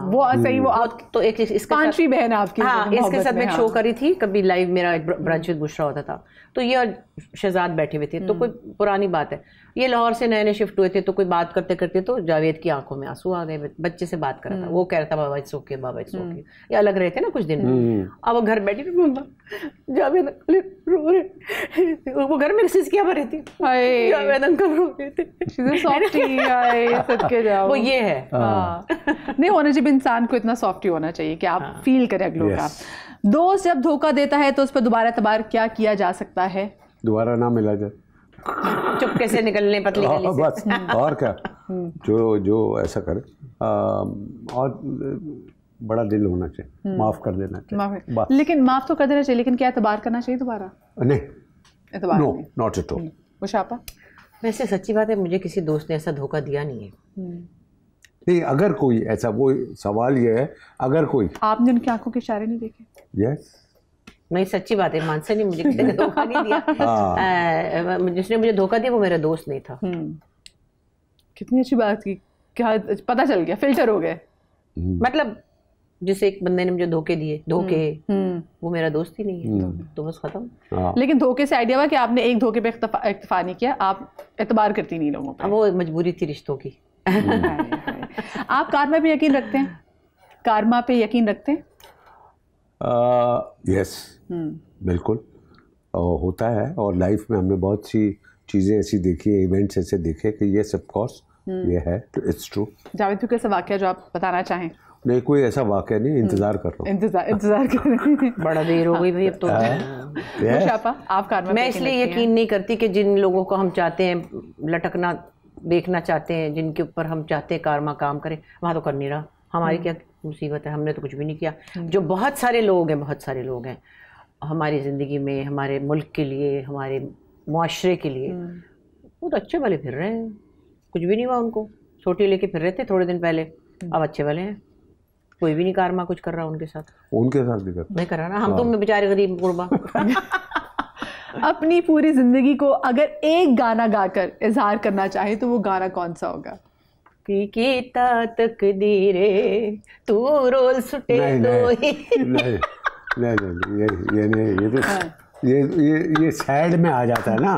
वो सही, वो आप तो एक इसके पांचवी बहन है आपकी। हाँ, इसके साथ मैं शो करी थी कभी लाइव, मेरा एक ब्रंच विद बुशरा होता था, तो ये और शहजाद बैठे हुए थे, तो कोई पुरानी बात है, ये लाहौर से नए नए शिफ्ट हुए थे, तो कोई बात करते करते तो जावेद की आंखों में आंसू आ गए, बच्चे से बात कर रहा था, वो कह रहा था बाबा इट्स ओके, बाबा इट्स ओके, ये अलग रहे थे ना कुछ दिन। अब वो घर बैठी जावेद रो रहे, वो घर में सिसकियां भरी थी, जावेद अंकल रो रहे थे, वो ये है। नहीं होना चाहिए इंसान को, इतना सॉफ्ट होना चाहिए कि आप फील करें अगलों का। दोस्त जब धोखा देता है तो उस पर दोबारा तबार क्या किया जा सकता है? दोबारा ना मिला जाए, चुपके से निकलने पतली गली से, बस और क्या। जो ऐसा करे, और बड़ा दिल होना चाहिए, माफ कर देना चाहिए। लेकिन माफ तो कर देना चाहिए, लेकिन क्या एतबार करना चाहिए दोबारा? नहीं, एतबार नो, नॉट एट ऑल। मुशापा, वैसे सच्ची बात है, मुझे किसी दोस्त ने ऐसा धोखा दिया नहीं है। नहीं, अगर कोई ऐसा, वो सवाल ये है, अगर कोई, आपने उनकी आंखों के इशारे नहीं देखे? यस, नहीं सच्ची बात है, मानसे नहीं, मुझे किसी ने धोखा नहीं दिया। जिसने मुझे धोखा दिया वो मेरा दोस्त नहीं था। कितनी अच्छी बात की, क्या पता चल गया, फिल्टर हो गए। मतलब जिसे एक बंदे ने मुझे धोखे दिए, वो मेरा दोस्त ही नहीं है, तो बस खत्म। लेकिन धोखे से आइडिया हुआ कि आपने एक धोखे पे इक्तफा नहीं किया, आप एतबार करती नहीं लोगों पे। वो मजबूरी थी रिश्तों की। आप कारमा पे यकीन रखते हैं? कारमा पे यकीन रखते हैं? यस, बिल्कुल होता है, और लाइफ में हमने बहुत सी चीज़ें ऐसी देखी है, इवेंट्स ऐसे देखे कि ये सब कोर्स ये है, इट्स ट्रू। जावेद फिर कैसा वाकया जो आप बताना चाहें? नहीं, कोई ऐसा वाकया नहीं, इंतजार कर रहा हूँ। इंतजार कर रहे हैं। बड़ा देर हो गई भाई अब तो। मुशापा, आप कारमा मैं इसलिए यकीन नहीं करती कि जिन लोगों को हम चाहते हैं लटकना देखना चाहते हैं, जिनके ऊपर हम चाहते हैं कारमा काम करें, वहाँ तो कर नहीं रहा। हमारी क्या मुसीबत है, हमने तो कुछ भी नहीं किया। जो बहुत सारे लोग हैं हमारी ज़िंदगी में, हमारे मुल्क के लिए, हमारे मुआशरे के लिए, वो तो अच्छे वाले फिर रहे हैं, कुछ भी नहीं हुआ उनको। छोटी लेके फिर रहे थे थोड़े दिन पहले, अब अच्छे वाले हैं, कोई भी नहीं कारमा कुछ कर रहा उनके साथ भी कर नहीं कर रहा ना। हम तुम बेचारे गरीब गुरबा। अपनी पूरी जिंदगी को अगर एक गाना गाकर इजहार करना चाहे तो वो गाना कौन सा होगा? की तकदीरे तू रोल सुटे दो ही। नहीं, ये सैड में आ जाता है ना।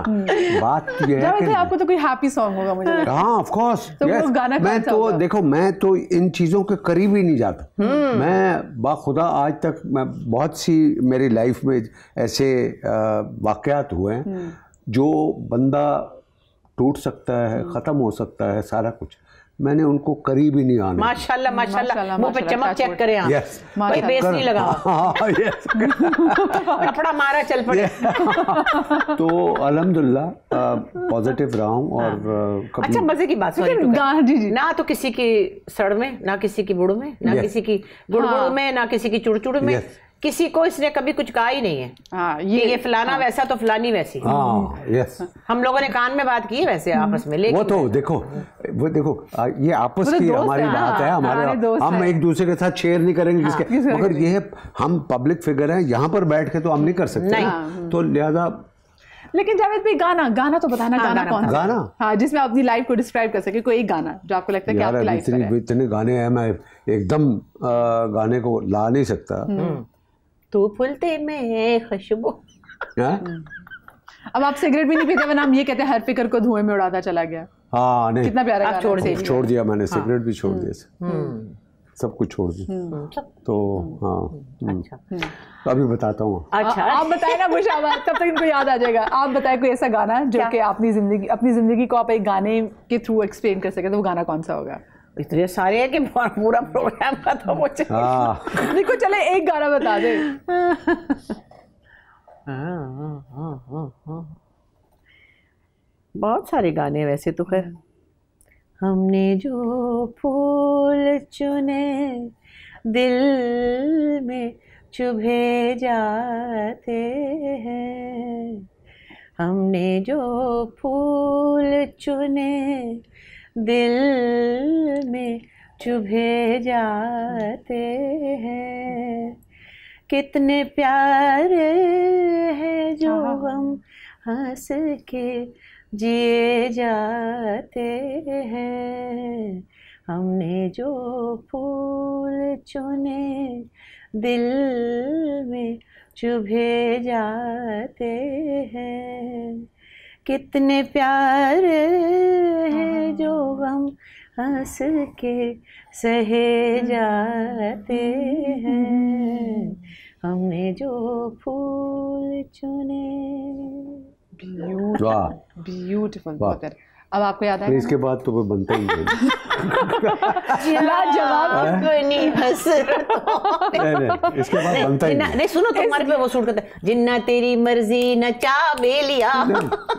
बात ये है कि आपको तो कोई हैप्पी सॉन्ग होगा मुझे। हाँ, ऑफ कोर्स। तो वो गाना मैं तो देखो, मैं तो इन चीज़ों के करीब ही नहीं जाता। मैं बाखुदा आज तक, मैं बहुत सी मेरी लाइफ में ऐसे वाक़यात हुए हैं जो बंदा टूट सकता है, ख़त्म हो सकता है, सारा कुछ, मैंने उनको करीब ही नहीं आने। माशाल्लाह माशाल्लाह, मुंह पे चमक चेक करें आप। यस, कोई बेस नहीं लगा। कपड़ा मारा चल पड़े। तो अल्हम्दुलिल्लाह पॉजिटिव रहा हूँ। और अच्छा, मजे की बात, जी, ना तो किसी की सड़ में, ना किसी की बुड़ में, ना किसी की गुड़गुड़ में, ना किसी की चुड़चुड़ में, किसी को इसने कभी कुछ कहा ही नहीं है। हाँ, ये फलाना वैसा तो फलानी वैसी। हाँ, यस। हम लोगों ने कान में बात की है वैसे आपस में, लेकिन वो देखो ये आपस की हमारी बात है, हम एक दूसरे के साथ शेयर नहीं करेंगे किसके, मगर ये हम पब्लिक फिगर हैं, यहाँ पर बैठ के तो हम नहीं कर सकते, तो लिहाजा। लेकिन जावेद भाई गाना तो बताना, गाना कौन सा? गाना, हाँ, जिसमें अपनी लाइफ को डिस्क्राइब कर सके, कोई एक गाना जो आपको लगता है कि आपकी लाइफ में है। इतने गाने हैं, मैं एकदम गाने को ला नहीं सकता। तू फुलते में खुशबू। अब आप सिगरेट भी नहीं पीते, वरना हम ये कहते हैं हर फिक्र को धुएं में उड़ाता चला गया। हाँ, नहीं, कितना प्यारा गाना। छोड़ दिया मैंने, सिगरेट भी छोड़ दिया। सब कुछ छोड़ दूं तो हाँ। अच्छा तो अभी बताता हूँ। अच्छा आप बताए ना मुशाबा, तब तक इनको याद आ जाएगा। आप बताए कोई ऐसा गाना जो कि अपनी जिंदगी को आप एक गाने के थ्रू एक्सप्लेन कर सके, तो वो गाना कौन सा होगा? इतने सारे हैं कि पूरा प्रोग्राम खत्म हो जाए। देखो चले एक गाना बता दे। बहुत सारे गाने वैसे तो खैर। हमने जो फूल चुने दिल में चुभे जाते हैं, हमने जो फूल चुने दिल में चुभे जाते हैं, कितने प्यारे हैं जो हम हंस के जिए जाते हैं, हमने जो फूल चुने दिल में चुभे जाते हैं, कितने प्यारे हैं जो हम हंस के सहे जाते हैं, हमने जो फूल चुने। ब्यूटीफुल, बहुत प्यारा। अब आपको याद है? इसके बाद तो कोई बनता ही नहीं। जवाब नहीं हंस नहीं, इसके बाद बनता ही नहीं। नहीं सुनो, तुम्हारे पे वो सूट करता है, जिन्ना तेरी मर्जी न चाह बेलिया।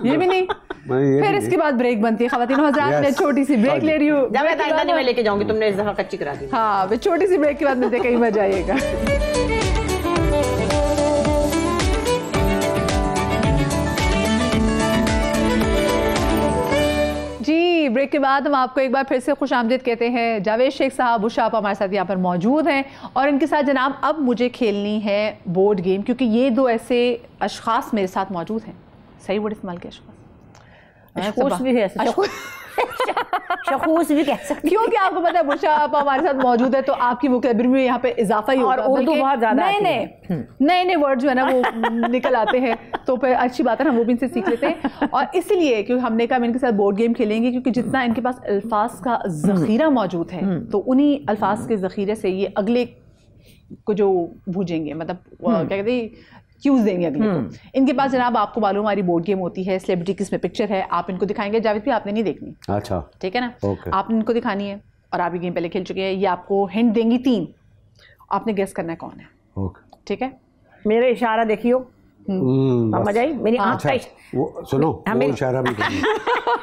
ये भी नहीं। फिर इसके बाद ब्रेक बनती है। ख़वातीन हज़रात, मैं छोटी सी ब्रेक ले रही हूँ। जब मैं दादा नहीं मैं लेके जाऊंगी, तुमने इस दफा कच्ची करा दी। हाँ, मैं छोटी सी ब्रेक के बाद मिलते, कहीं मत जाइएगा। जी, ब्रेक के बाद हम आपको एक बार फिर से खुशामदीद कहते हैं। जावेद शेख साहब, उषा आप हमारे साथ यहाँ पर मौजूद हैं और इनके साथ जनाब अब मुझे खेलनी है बोर्ड गेम, क्योंकि ये दो ऐसे अशखास मेरे साथ मौजूद हैं। सही वर्ड इस्तेमाल किया, शखूस भी है, शखूस भी कह सकते, क्योंकि आपको पता है बुशा आप हमारे साथ मौजूद है तो आपकी वोकैबुलरी में यहाँ पे इजाफा ही होगा, और उर्दू बहुत ज़्यादा नए वर्ड जो है ना वो निकल आते हैं, तो फिर अच्छी बात है हम वो भी इनसे सीख लेते हैं। और इसलिए क्योंकि हमने कहा इनके साथ बोर्ड गेम खेलेंगे, क्योंकि जितना इनके पास अल्फाज का ज़ख़ीरा मौजूद है तो उन्हीं अल्फाज के ज़ख़ीरे से ये अगले को जो भूजेंगे, मतलब क्या कहते हैं, क्यूज देंगे अगले को। इनके पास जनाब आपको मालूम हमारी बोर्ड गेम होती है, सेलिब्रिटी की इसमें पिक्चर है, आप इनको दिखाएंगे। जावेद भी आपने नहीं देखनी, अच्छा ठीक है ना? okay. आपने इनको दिखानी है और आप ये गेम पहले खेल चुके हैं। ये आपको हिंट देंगी 3, आपने गेस करना है कौन है, okay. ठीक है? मेरे इशारा देखियो, समझ आई? मेरी आंख का वो सुनो, वो इशारा भी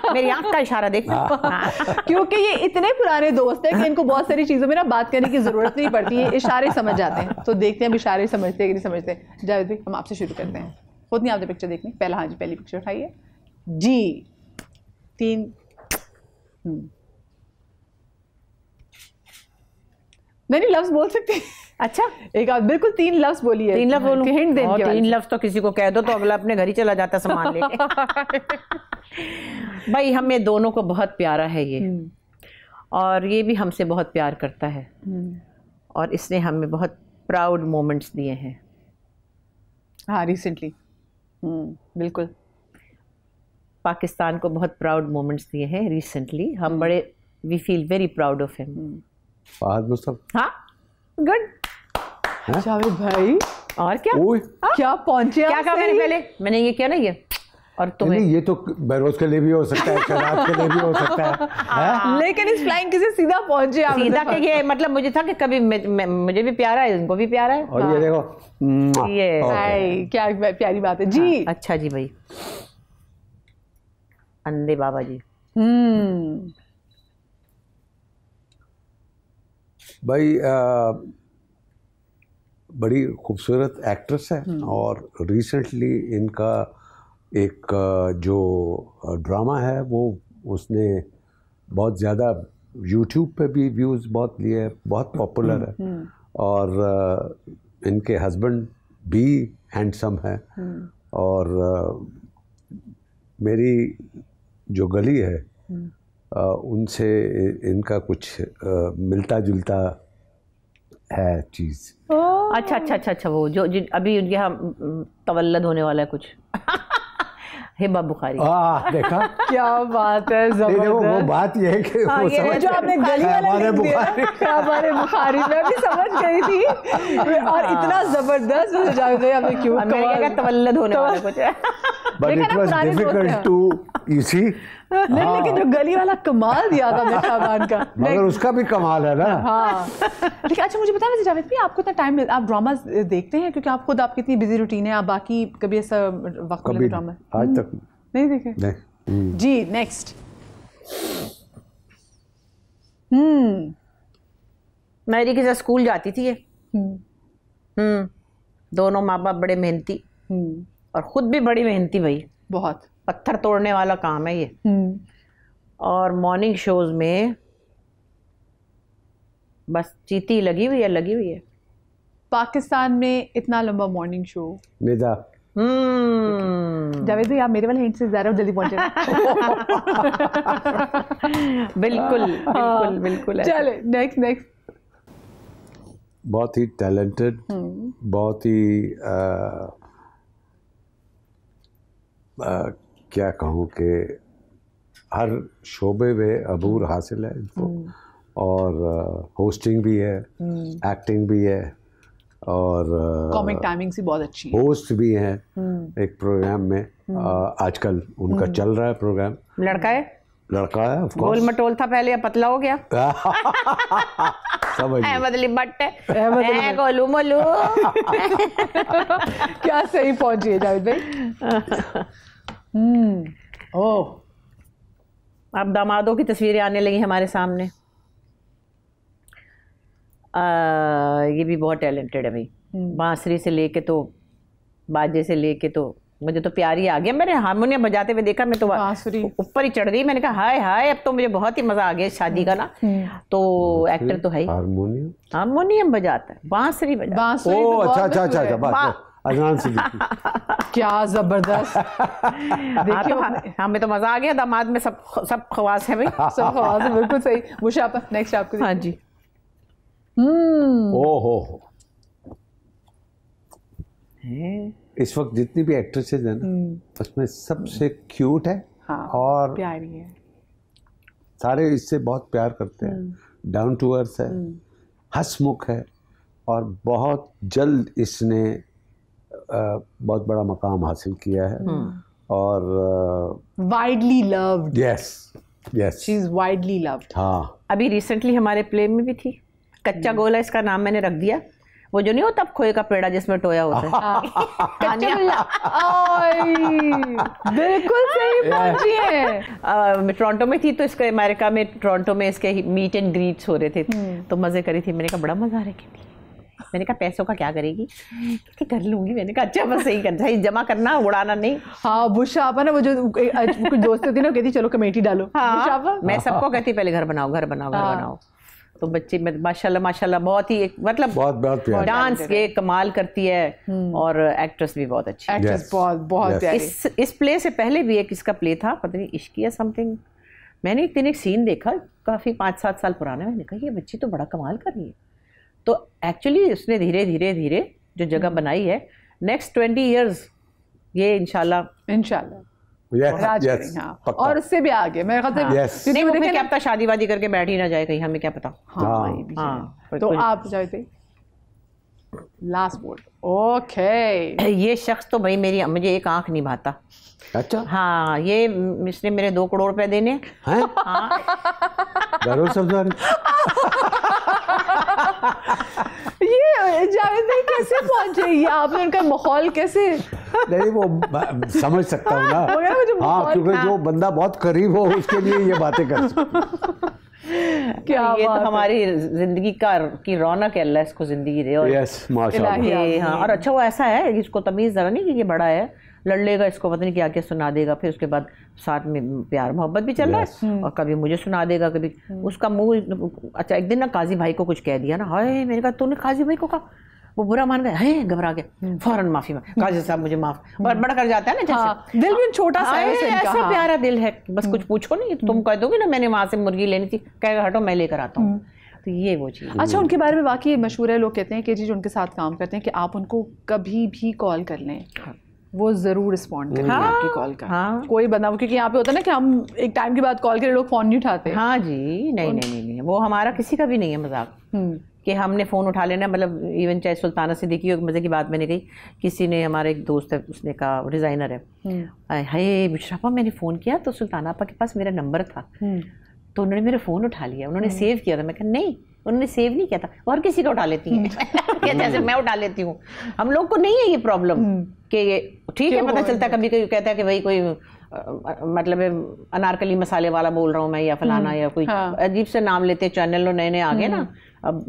मेरी आंख का इशारा देख। क्योंकि ये इतने पुराने दोस्त हैं कि इनको बहुत सारी चीज़ों में ना बात करने की ज़रूरत नहीं पड़ती है, इशारे समझ जाते हैं। तो देखते हैं इशारे समझते हैं कि नहीं समझते। जावेद भाई हम आपसे शुरू करते हैं। खुद नहीं आपने पिक्चर देखनी, पहला, हाँ जी पहली पिक्चर उठाइए जी। 3 नहीं लफ्ज़ बोल सकते हैं। अच्छा, एक आप बिल्कुल 3 लफ्ज़ बोलिए। 3 लफ्ज़ बोलूं? हिंट दें। 3 लफ्ज़ तो किसी को कह दो तो अगला अपने घर ही चला जाता सामान लेके। भाई हमें दोनों को बहुत प्यारा है ये, और ये भी हमसे बहुत प्यार करता है, और इसने हमें बहुत प्राउड मोमेंट्स दिए हैं। हाँ, रिसेंटली बिल्कुल पाकिस्तान को बहुत प्राउड मोमेंट्स दिए हैं रिसेंटली। हम बड़े we feel very proud of him. Fahad Mustafa. हाँ, गुड जावेद भाई। और क्या क्या पहुंचे, क्या कहा मैंने पहले? मैंने ये किया ना ये, और तुम्हें ये तो बेरोज के लिए भी हो सकता है, शराब के लिए भी हो सकता है। लेकिन इस फ्लाइंग किसी सीधा पहुंचे आप। सीधा के ये मतलब मुझे था कि कभी मुझे भी प्यारा है, इनको भी प्यारा है। और ये देखो, ये क्या प्यारी बात है जी। अच्छा जी भाई, अंधे बाबा जी। भाई बड़ी खूबसूरत एक्ट्रेस है, और रिसेंटली इनका एक जो ड्रामा है वो उसने बहुत ज़्यादा यूट्यूब पे भी व्यूज़ बहुत लिए, बहुत पॉपुलर है, और इनके हस्बैंड भी हैंडसम है, और मेरी जो गली है उनसे इनका कुछ मिलता जुलता है चीज़। अच्छा अच्छा अच्छा अच्छा, वो जो अभी उनके यहाँ तवल्लद होने वाला है कुछ। हिबा बुखारी। देखा क्या बात है, नहीं, वो बात ये है कि वो ये जो आपने गली वाला लिख दिया, हमारे बुखारी में भी समझ गई थी और इतना जबरदस्त मुझे जावेद भाई आपने क्यों अमेरिका का तवल्लुद होने वाला कुछ है। But it was difficult to you see. नहीं, लेकिन जो गली वाला कमाल दिया था मैं शाबान का, मगर उसका भी कमाल है ना। हाँ। लेकिन अच्छा मुझे बताना जावेद भाई, आपको इतना टाइम, आप ड्रामा देखते हैं? क्योंकि आप खुद, आपकी इतनी बिजी रूटीन है, आप बाकी कभी ऐसा वक्त मिले ड्रामा आज तक नहीं देखे? नहीं। जी नेक्स्ट। मेरी के साथ स्कूल जाती थी ये। दोनों माँ बाप बड़े मेहनती और खुद भी बड़ी मेहनती भाई, बहुत पत्थर तोड़ने वाला काम है ये। और मॉर्निंग शोज में बस चीती लगी हुई है। पाकिस्तान में इतना लंबा मॉर्निंग शो। निदा जावेद भाई आप मेरे वाले हिंट से ज़्यादा जल्दी पहुंचे। बिल्कुल। चले नेक्स्ट। बहुत ही टैलेंटेड, बहुत ही क्या कहूँ कि हर शोबे में अबूर हासिल है इनको, और होस्टिंग भी है, एक्टिंग भी है, और कॉमिक टाइमिंग से बहुत अच्छी है। होस्ट भी हैं एक प्रोग्राम में। आजकल उनका चल रहा है प्रोग्राम। लड़का है ऑफ कोर्स। गोल मटोल था पहले, अब पतला हो गया। समझ बदली बट है गोलू मोलू। क्या सही पहुंची है जावेद भाई। ओह, अब दामादों की तस्वीरें आने लगी हमारे सामने। ये भी बहुत टैलेंटेड है भाई, बांसुरी से लेके तो बाजे से लेके तो मुझे तो प्यार ही आ गया। मैंने हारमोनियम बजाते हुए देखा, मैं तो ऊपर ही चढ़ गई। मैंने कहा हाय हाय, अब तो मुझे बहुत ही मजा आ गया शादी का ना। तो एक्टर तो है ही, हारमोनियम बजाता है, बांसुरी बजाता है। ओह अच्छा अदनान सिद्दीकी। क्या जबरदस्त। हमें तो मजा आ गया। दामाद में सब खवास है भाई। सब खवास है, बिल्कुल सही। मुशाफा नेक्स्ट आपको। हाँ जी। ओहो, इस वक्त जितनी भी एक्ट्रेसेस हैं ना, उसमें सबसे क्यूट है। हाँ, और प्यारी है, सारे इससे बहुत प्यार करते हैं। डाउन टू अर्थ है, हंसमुख है, और बहुत जल्द इसने बहुत बड़ा मकाम हासिल किया है। और widely loved. Yes she is widely loved. हाँ, अभी रिसेंटली हमारे प्ले में भी थी, कच्चा गोला इसका नाम मैंने रख दिया। वो जो नहीं होता खोए का पेड़ा जिसमें टोया होता है। बिल्कुल सही पहुंची है। मैं टोरंटो में थी, तो इसके अमेरिका में टोरंटो में इसके मीट एंड ग्रीट्स हो रहे थे, तो मजे करी थी। मैंने कहा बड़ा मजा आ रहा है। मैंने कहा पैसों का क्या करेगी? कर लूंगी। मैंने कहा अच्छा बस सही करना, सही जमा करना, उड़ाना नहीं। हाँ, बुशापा ना, वो जो कुछ दोस्त थी ना, कहती चलो कमेटी डालो। हाँ, मैं सबको कहती पहले घर बनाओ। तो बच्चे माशाल्लाह बहुत ही मतलब बहुत प्यार, डांस के कमाल करती है। और एक्ट्रेस भी बहुत अच्छी, एक्ट्रेस बहुत प्यारी। इस प्ले से पहले भी एक इसका प्ले था, पता नहीं इश्क या समथिंग। मैंने एक दिन एक सीन देखा, काफ़ी 5-7 साल पुराना। मैंने कहा ये बच्ची तो बड़ा कमाल कर रही है। तो एक्चुअली उसने धीरे धीरे जो जगह बनाई है, नेक्स्ट 20 years ये इंशाल्लाह राज करेंगे। हाँ, और उससे भी आगे मेरे ख्याल से। नहीं, वो क्या पता शादी वादी करके बैठ ही ना जाए कहीं, हमें क्या पता। हाँ, तो आप जाते लास्ट बोर्ड। ओके, ये शख्स तो भाई मुझे एक आंख नहीं भाता। अच्छा, हाँ, ये इसने मेरे 2 करोड़ रुपए देने हैं। हाँ। ये जावेद भाई कैसे पहुंचे? ये आपने उनका माहौल कैसे? नहीं, वो समझ सकता हूँ ना। हाँ, क्योंकि जो बंदा बहुत करीब हो उसके लिए ये बातें कर सकते। क्या ये तो हमारी जिंदगी की रौनक है। अल्लाह इसको जिंदगी दे। और यस, माशाल्लाह। हाँ, और अच्छा वो ऐसा है, इसको तमीज़ ज़रा नहीं कि ये बड़ा है, लड़ लेगा, इसको पता नहीं क्या क्या सुना देगा, फिर उसके बाद साथ में प्यार मोहब्बत भी चल रहा है, और कभी मुझे सुना देगा, कभी उसका मुंह। अच्छा, एक दिन ना काजी भाई को कुछ कह दिया ना, हाय, मैंने कहा तूने काजी भाई को कहा, वो बुरा मान गया, है घबरा गया, फौरन माफी मांग, काजी साहब मुझे माफ। और बड़ा कर जाता है ना, जैसे दिल भी छोटा सा है, ऐसा प्यारा दिल है, बस कुछ पूछो नहीं, तुम कह दोगे ना मैंने वहां से मुर्गी लेनी थी, कहेगा हटो मैं लेकर आता हूँ। तो ये वो चीज़। अच्छा, उनके बारे में वाकई मशहूर है, लोग कहते हैं कि जी जो उनके साथ काम करते हैं कि आप उनको कभी भी कॉल कर लें, वो जरूर रिस्पॉन्ड करेंगे आपकी कॉल का। हाँ। कोई बंदा, क्योंकि यहाँ पे होता है ना कि हम एक टाइम के बाद कॉल करे लोग फोन नहीं उठाते। हाँ जी, नहीं, वो हमारा किसी का भी नहीं है मजाक कि हमने फ़ोन उठा लेना। मतलब इवन चाहे सुल्ताना सिद्दीकी, एक मज़े की बात मैंने कही, किसी ने, हमारा एक दोस्त है, उसने कहा, डिज़ाइनर है, हाय बुशरा मैंने फ़ोन किया तो सुल्ताना आपा के पास मेरा नंबर था, तो उन्होंने मेरा फ़ोन उठा लिया, उन्होंने सेव किया था। मैं कहा नहीं, उन्होंने सेव नहीं किया था, और किसी का उठा लेती हैं कहते ऐसे मैं उठा लेती हूँ। हम लोग को नहीं है ये प्रॉब्लम कि ये ठीक है, पता चलता है कभी कोई कहता है कि भाई कोई मतलब अनारकली मसाले वाला बोल रहा हूँ मैं, या फलाना, या कोई अजीब से नाम लेते, चैनल नए नए आ गए ना अब,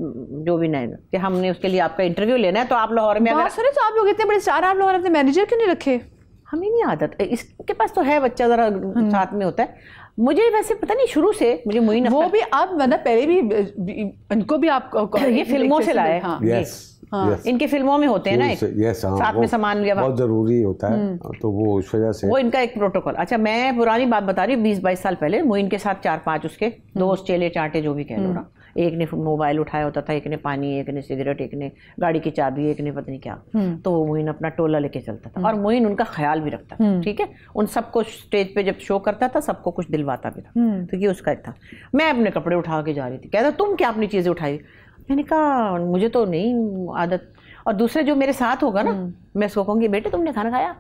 जो भी नए, कि हमने उसके लिए आपका इंटरव्यू लेना है तो आप लाहौर में अगर सुने तो आप लोग इतने बड़े स्टार, आप लोगों ने अपने मैनेजर क्यों नहीं रखे? हमें नहीं आदत, इसके पास तो है बच्चा जरा साथ में होता है। मुझे वैसे पता नहीं, शुरू से मुझे मोइन वो भी अब मतलब पहले भी इनको भी आप ये फिल्मों से लाए। Yes. इनके फिल्मों में होते हैं ना, साथ में सामान लिया, बहुत जरूरी होता है, तो वो उस वजह से वो इनका एक प्रोटोकॉल। अच्छा, मैं पुरानी बात बता रही हूँ, 20-22 साल पहले मोइन के साथ 4-5 उसके दोस्त, चेले चाटे जो भी कह लो ना, एक ने मोबाइल उठाया होता था, एक ने पानी, एक ने सिगरेट, एक ने गाड़ी की चाबी, एक ने पता नहीं क्या, तो वो मोइन अपना टोला लेके चलता था, और मोइन उनका ख्याल भी रखता था, ठीक है, उन सबको स्टेज पे जब शो करता था सबको कुछ दिलवाता भी था, तो ये उसका था। मैं अपने कपड़े उठा के जा रही थी, कहता तुम क्या अपनी चीज़ें उठाई? मैंने कहा मुझे तो नहीं आदत। और दूसरे जो मेरे साथ होगा ना, मैं उसको कहूँगी बेटे तुमने खाना खाया,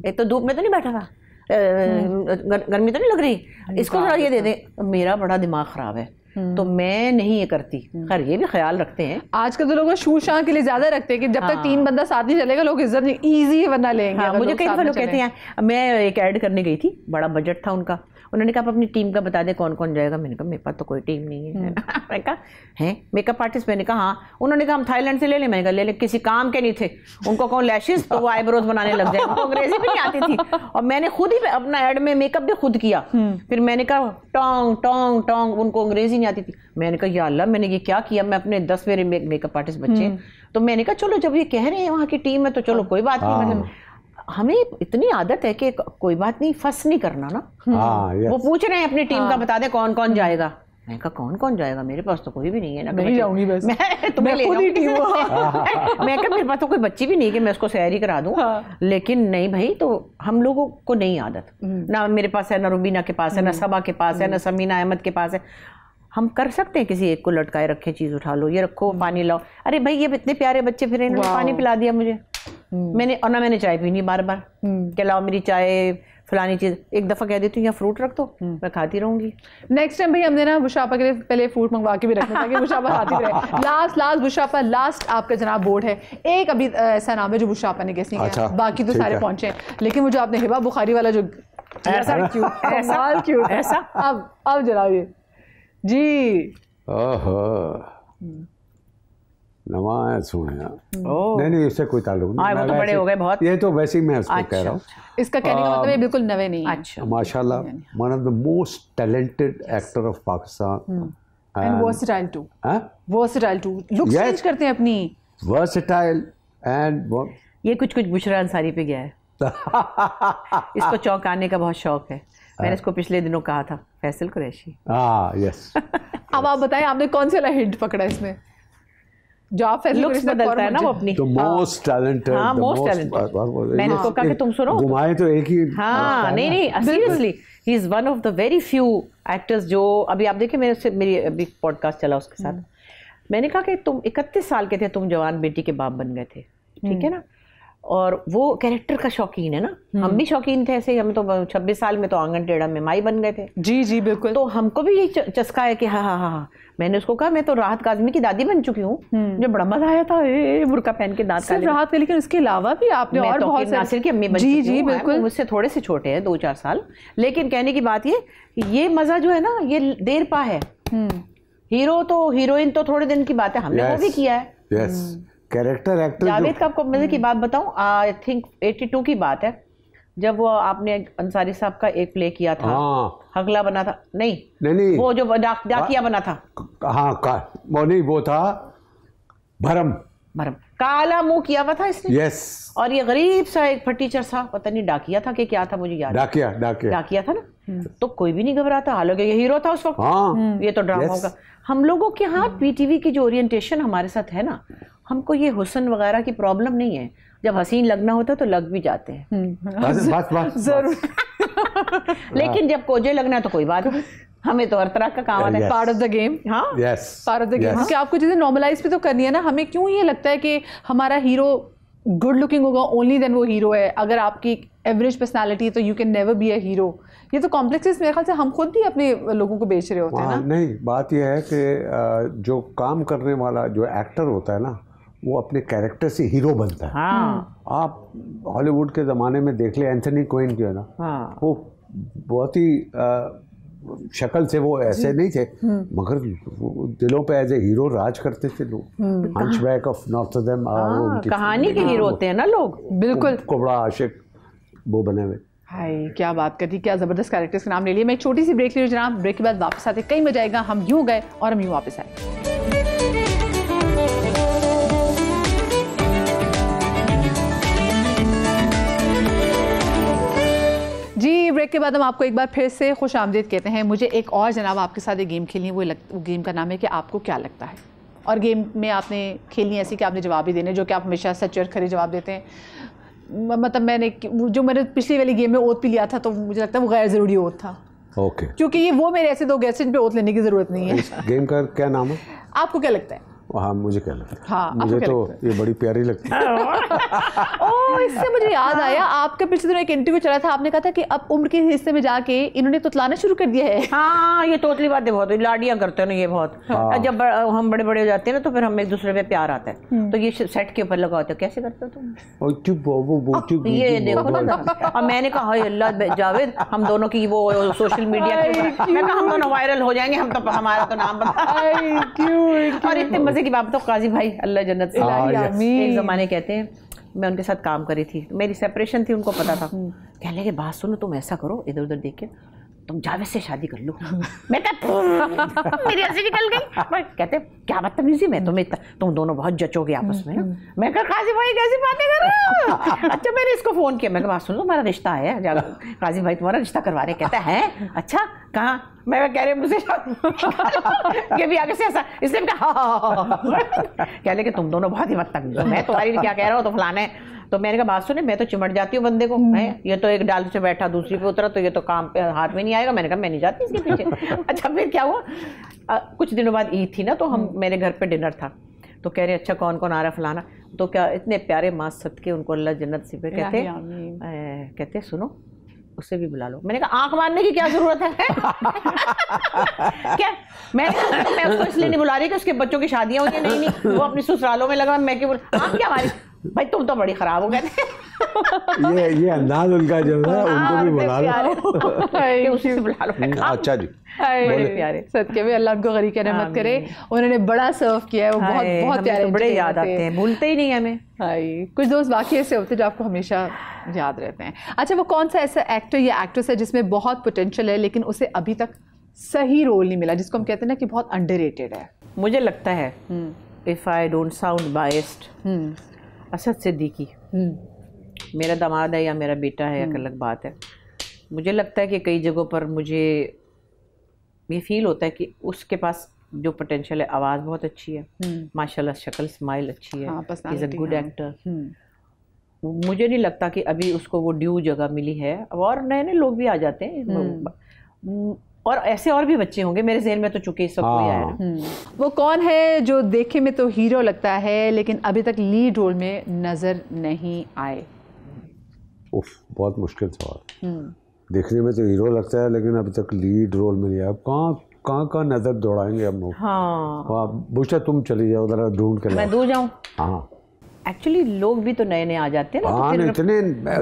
एक तो धूप में तो नहीं बैठा था, गर्मी तो नहीं लग रही, इसको थोड़ा ये दे दे। मेरा बड़ा दिमाग ख़राब है तो मैं नहीं ये करती। खैर ये भी ख्याल रखते हैं आजकल तो लोग शू शाह के लिए ज़्यादा रखते हैं कि जब तक 3 बंदा साथ नहीं चलेगा लोग इज्जत नहीं, ईजी वरना लेंगे। मुझे कई दफ़ा लोग कहते हैं, मैं एक ऐड करने गई थी, बड़ा बजट था उनका, उन्होंने कहा आप अपनी टीम का बता दें कौन कौन जाएगा। मैंने कहा मेरे पास तो कोई टीम नहीं है। मैंने कहा है मेकअप आर्टिस्ट? मैंने कहा हाँ। उन्होंने कहा हम थाईलैंड से ले लें। मैंने कहा ले ले, किसी काम के नहीं थे, उनको कौन लैशेस तो वो आईब्रोज बनाने लग जाए, उनको अंग्रेजी भी नहीं आती थी। और मैंने खुद ही अपना ऐड में मेकअप भी खुद किया। फिर मैंने कहा टोंग टोंग टोंग, उनको अंग्रेजी नहीं आती थी। मैंने कहा या अल्लाह मैंने ये क्या किया, मैं अपने 10 मेरे मेकअप आर्टिस्ट बच्चे, तो मैंने कहा चलो जब ये कह रहे हैं वहाँ की टीम है तो चलो कोई बात नहीं। मतलब हमें इतनी आदत है कि कोई बात नहीं, फस नहीं करना ना। वो पूछ रहे हैं अपनी टीम का बता दे कौन कौन जाएगा। मैं कहा कौन कौन जाएगा, मेरे पास तो कोई भी नहीं है ना, मैं जाऊंगी बस, मैं तुम्हें ले जाऊंगी। मैं कहा मेरे पास तो कोई बच्ची भी नहीं कि मैं उसको सैरी करा दूं। लेकिन नहीं भाई, तो हम लोगों को नहीं आदत, ना मेरे पास है, ना रुबीना के पास है, ना सबा के पास है, ना समीना अहमद के पास है। हम कर सकते हैं किसी एक को लटकाए रखें, चीज़ उठा लो, ये रखो, पानी लाओ। अरे भाई ये इतने प्यारे बच्चे फिर इन्होंने पानी पिला दिया मुझे, मैंने, और ना मैंने चाय पीनी बार बार कि लाओ मेरी चाय फलानी चीज़। एक दफ़ा कह देती हूँ यहाँ फ्रूट रख दो, मैं खाती रहूँगी। नेक्स्ट टाइम भाई हमने ना बुशापा के लिए पहले फ्रूट मंगवा के भी रखना ताकि बुशापा खाती रहे। लास्ट बुशापा, लास्ट आपका जनाब बोर्ड है, एक अभी ऐसा नाम है जो बुशापा ने गेस नहीं किया, बाकी तो सारे पहुँचे हैं, लेकिन वो जो आपने हिबा बुखारी वाला जो ऐसा क्यों ऐसा अब जनाब ये जी नवा सुने नहीं इससे कोई ताल्लुक नहीं, वो तो बड़े हो गए बहुत, ये तो वैसे ही मैं उसको कह रहा हूँ। इसका कहने का मतलब ये बिल्कुल नवे नहीं है। अच्छा माशाल्लाह, one of the most talented actor of Pakistan and versatile too, look change करते हैं अपनी, वर्सेटाइल एंड ये कुछ बुशरा अंसारी पे गया है। इसको चौंकाने का बहुत शौक है। मैंने इसको पिछले दिनों कहा था, फैसल कुरैशी। यस। अब आप बताएं आपने कौन सा हिंट पकड़ा इसमें? जो आप लुक्स बदलता है ना वो अपनी, तो मोस्ट टैलेंटेड, हाँ मोस्ट टैलेंटेड। मैंने उसको कहा कि तुम सुनो, घुमाए तो एक ही, हाँ नहीं seriously he is one of the very few actors जो अभी आप देखिए, मेरी अभी पॉडकास्ट चला उसके साथ, मैंने कहा कि तुम 31 साल के थे, तुम जवान बेटी के बाप बन गए थे, ठीक है ना, और वो कैरेक्टर का शौकीन है ना, हम भी शौकीन थे ऐसे, हम तो 26 साल में तो आंगन टेढ़ा में माई बन गए थे। जी बिल्कुल। तो हमको भी यही चस्का है कि हाँ। मैंने उसको कहा मैं तो राहत काज़मी की दादी बन चुकी हूँ, मुझे बड़ा मजा आया था बुर्का पहन के दांत काले। राहत, लेकिन उसके अलावा भी आपने और बहुत नासिर की अम्मी बन चुकी हूँ। बिल्कुल, मुझसे थोड़े से छोटे हैं 2-4 साल, लेकिन कहने की बात ये मजा जो है ना ये देर पा है। हीरो तो हीरोइन तो थोड़े दिन की बात है, हमने वो भी किया है। Character actor. जावेद का आपको मजे की बात बताऊं, आई थिंक 82 की बात है, जब वो आपने अंसारी साहब का एक प्ले किया था, हगला बना था, नहीं वो जो डाकिया बना था, वो नहीं, वो था भरम, काला मुंह किया हुआ था इसने। यस। और ये गरीब सा एक फटीचर सा, पता नहीं डाकिया था कि क्या था, मुझे याद, डाकिया था ना। तो कोई भी नहीं घबराता, हालांकि ये हीरो था उस वक्त। ये तो ड्रामा होगा। हम लोगों के यहाँ पीटीवी की जो ओरिएंटेशन हमारे साथ है ना, हमको ये हुस्न वगैरह की प्रॉब्लम नहीं है। जब हसीन लगना होता है तो लग भी जाते हैं। बस जरूर। लेकिन जब कोजे लगना है तो कोई बात नहीं, हमें तो हर तरह का काम आता है। Part of the game. हाँ, पार्ट ऑफ द गेम। क्योंकि आपको चीजें नॉर्मलाइज भी तो करनी है ना। हमें क्यों ये लगता है कि हमारा हीरो गुड लुकिंग होगा ओनली देन वो हीरो है, अगर आपकी एवरेज पर्सनालिटी तो you can never be a hero. ये तो कॉम्प्लेक्सेस मेरे ख्याल से हम खुद भी अपने लोगों को बेच रहे होते हैं ना। नहीं, बात यह है कि जो काम करने वाला जो एक्टर होता है ना, वो अपने कैरेक्टर से हीरो बनता है। हाँ। आप हॉलीवुड के ज़माने में देख ले, एंथनी क्विन जो है ना, हाँ। वो बहुत ही शक्ल से वो ऐसे नहीं थे, मगर दिलों पे एज ए हीरो राज करते थे लोग। हंचबैक ऑफ नॉर्थरडम, कहानी के हीरो होते हैं ना लोग। बिल्कुल। कोबरा आशिक वो बने हुए। हाय, क्या बात कर दी, क्या ज़बरदस्त कैरेक्टर्स के नाम ले लिए। मैं एक छोटी सी ब्रेक ले रही हूँ जनाब। ब्रेक के बाद वापस आते, कई मजा आएगा। हम यूँ गए और हम यूँ वापस आए। जी, ब्रेक के बाद हम आपको एक बार फिर से खुश आमदीद कहते हैं। मुझे एक और जनाब आपके साथ एक गेम खेलनी है। वो गेम का नाम है कि आपको क्या लगता है। और गेम में आपने खेलनी ऐसी कि आपने जवाब ही देने, जो कि आप हमेशा सच और खरी जवाब देते हैं। मतलब मैंने पिछली वाली गेम में ओथ भी लिया था, तो मुझे लगता है वो गैर ज़रूरी ओथ था। ओके। क्योंकि ये वो मेरे ऐसे दो गेस्ट पे ओथ लेने की ज़रूरत नहीं है। इस गेम का क्या नाम है? आपको क्या लगता है? हाँ, मुझे क्या लगता है? हाँ, मुझे तो ये बड़ी प्यारी लगती है। ओह, इससे मुझे याद आया, आपका पिछले दिनों एक इंटरव्यू चला था, आपने कहा था कि अब उम्र के हिस्से में जाके इन्होंने तुतलाना शुरू कर दिया है। हाँ, ये तोतली बातें बहुत लाडियां करते हैं ना ये बहुत। जब हम बड़े बड़े हो जाते हैं ना, तो फिर हम एक दूसरे पे प्यार आता है, तो ये सेट के ऊपर लगा होता है, कैसे करते हो तुम? ये देखो ना। और मैंने कहा हाय अल्लाह जावेद, हम दोनों की वो सोशल मीडिया के ऊपर, मैं कहा हम दोनों वायरल हो जाएंगे, हम तो हमारा तो नाम बता। और इतने मजे की बात तो काजी भाई अल्लाह जन्नत से, एक ज़माने कहते हैं मैं उनके साथ काम करी थी, मेरी सेपरेशन थी, उनको पता था। कहने लगे बात सुनो, तुम ऐसा करो, इधर उधर देख के तुम जावेद से शादी कर लो। मैं मेरी हंसी निकल गई। कहते क्या बदतमीजी में तुम दोनों बहुत जचोगे आपस में। मैं कहा काजी भाई कैसी बातें कर रहे हो? अच्छा, मैंने इसको फोन किया, मैं कहा बात सुनो, तुम्हारा रिश्ता है, काजी भाई तुम्हारा रिश्ता करवा रहे। कहता है अच्छा कहाँ? मैं कह रही मुझे ये भी आगे से ऐसा, इसलिए कह लगे तुम दोनों बहुत ही बदतमीज हो, मैं तुम्हारी क्या कह रहा हूँ तो फलाना है। तो मैंने कहा बात सुने, मैं तो चिमट जाती हूँ बंदे को, ये तो एक डाल से बैठा दूसरी पे उतरा, तो ये तो काम पे हाथ में नहीं आएगा। मैंने कहा मैं नहीं जाती इसके पीछे। अच्छा, फिर क्या हुआ, कुछ दिनों बाद ईद थी ना, तो हम मेरे घर पे डिनर था, तो कह रहे अच्छा कौन कौन आ रहा फलाना, तो क्या इतने प्यारे माँ सदके उनको अल्लाह जन्नत से कहते सुनो उससे भी बुला लो। मैंने कहा आंख मारने की क्या जरूरत है? क्या मैं उसको इसलिए नहीं बुला रही कि उसके बच्चों की शादियां होती हैं, नहीं वो अपनी ससुरालों में लगा, मैं क्यों आंख क्या मारी? भाई तुम तो बड़ी खराब हो गए। ये अंदाज उनका जो है, उनको भी बुला लो, उसी से बुला लो। अच्छा जी, बड़े प्यारे सदके में, अल्लाह उनको गरीब रहमत करे। उन्होंने बड़ा सर्व किया है, वो बहुत बहुत प्यारे, बड़े याद आते हैं, भूलते ही नहीं हमें। हाय, कुछ दोस्त वाकई ऐसे होते हैं जो आपको हमेशा याद रहते हैं। अच्छा, वो कौन सा ऐसा एक्टर या एक्ट्रेस है जिसमें बहुत पोटेंशियल है लेकिन उसे अभी तक सही रोल नहीं मिला, जिसको हम कहते हैं ना कि बहुत अंडररेटेड है? मुझे लगता है, if I don't sound biased, Asad Siddiqui. मेरा दामाद है या मेरा बेटा है, एक अलग बात है। मुझे लगता है कि कई जगहों पर मुझे ये फील होता है कि उसके पास जो पोटेंशियल है, आवाज़ बहुत अच्छी है माशाल्लाह, शक्ल स्माइल अच्छी है, इज अ गुड एक्टर। मुझे नहीं लगता कि अभी उसको वो ड्यू जगह मिली है। और नए नए लोग भी आ जाते हैं, और ऐसे और भी बच्चे होंगे मेरे ज़हन में, तो चुके सब कोई आया ना। वो कौन है जो देखे में तो हीरो लगता है लेकिन अभी तक लीड रोल में नजर नहीं आए? उफ, बहुत मुश्किल सवाल। देखने में तो हीरो लगता है लेकिन अभी तक लीड रोल में नहीं आया। कहाँ नजर दौड़ाएंगे हम लोग? हाँ, बुशा तुम चली जाओ जरा ढूंढ के। मैं दूर जाऊँ? हाँ, एक्चुअली लोग भी तो नए नए आ जाते हैं ना। हाँ, इतने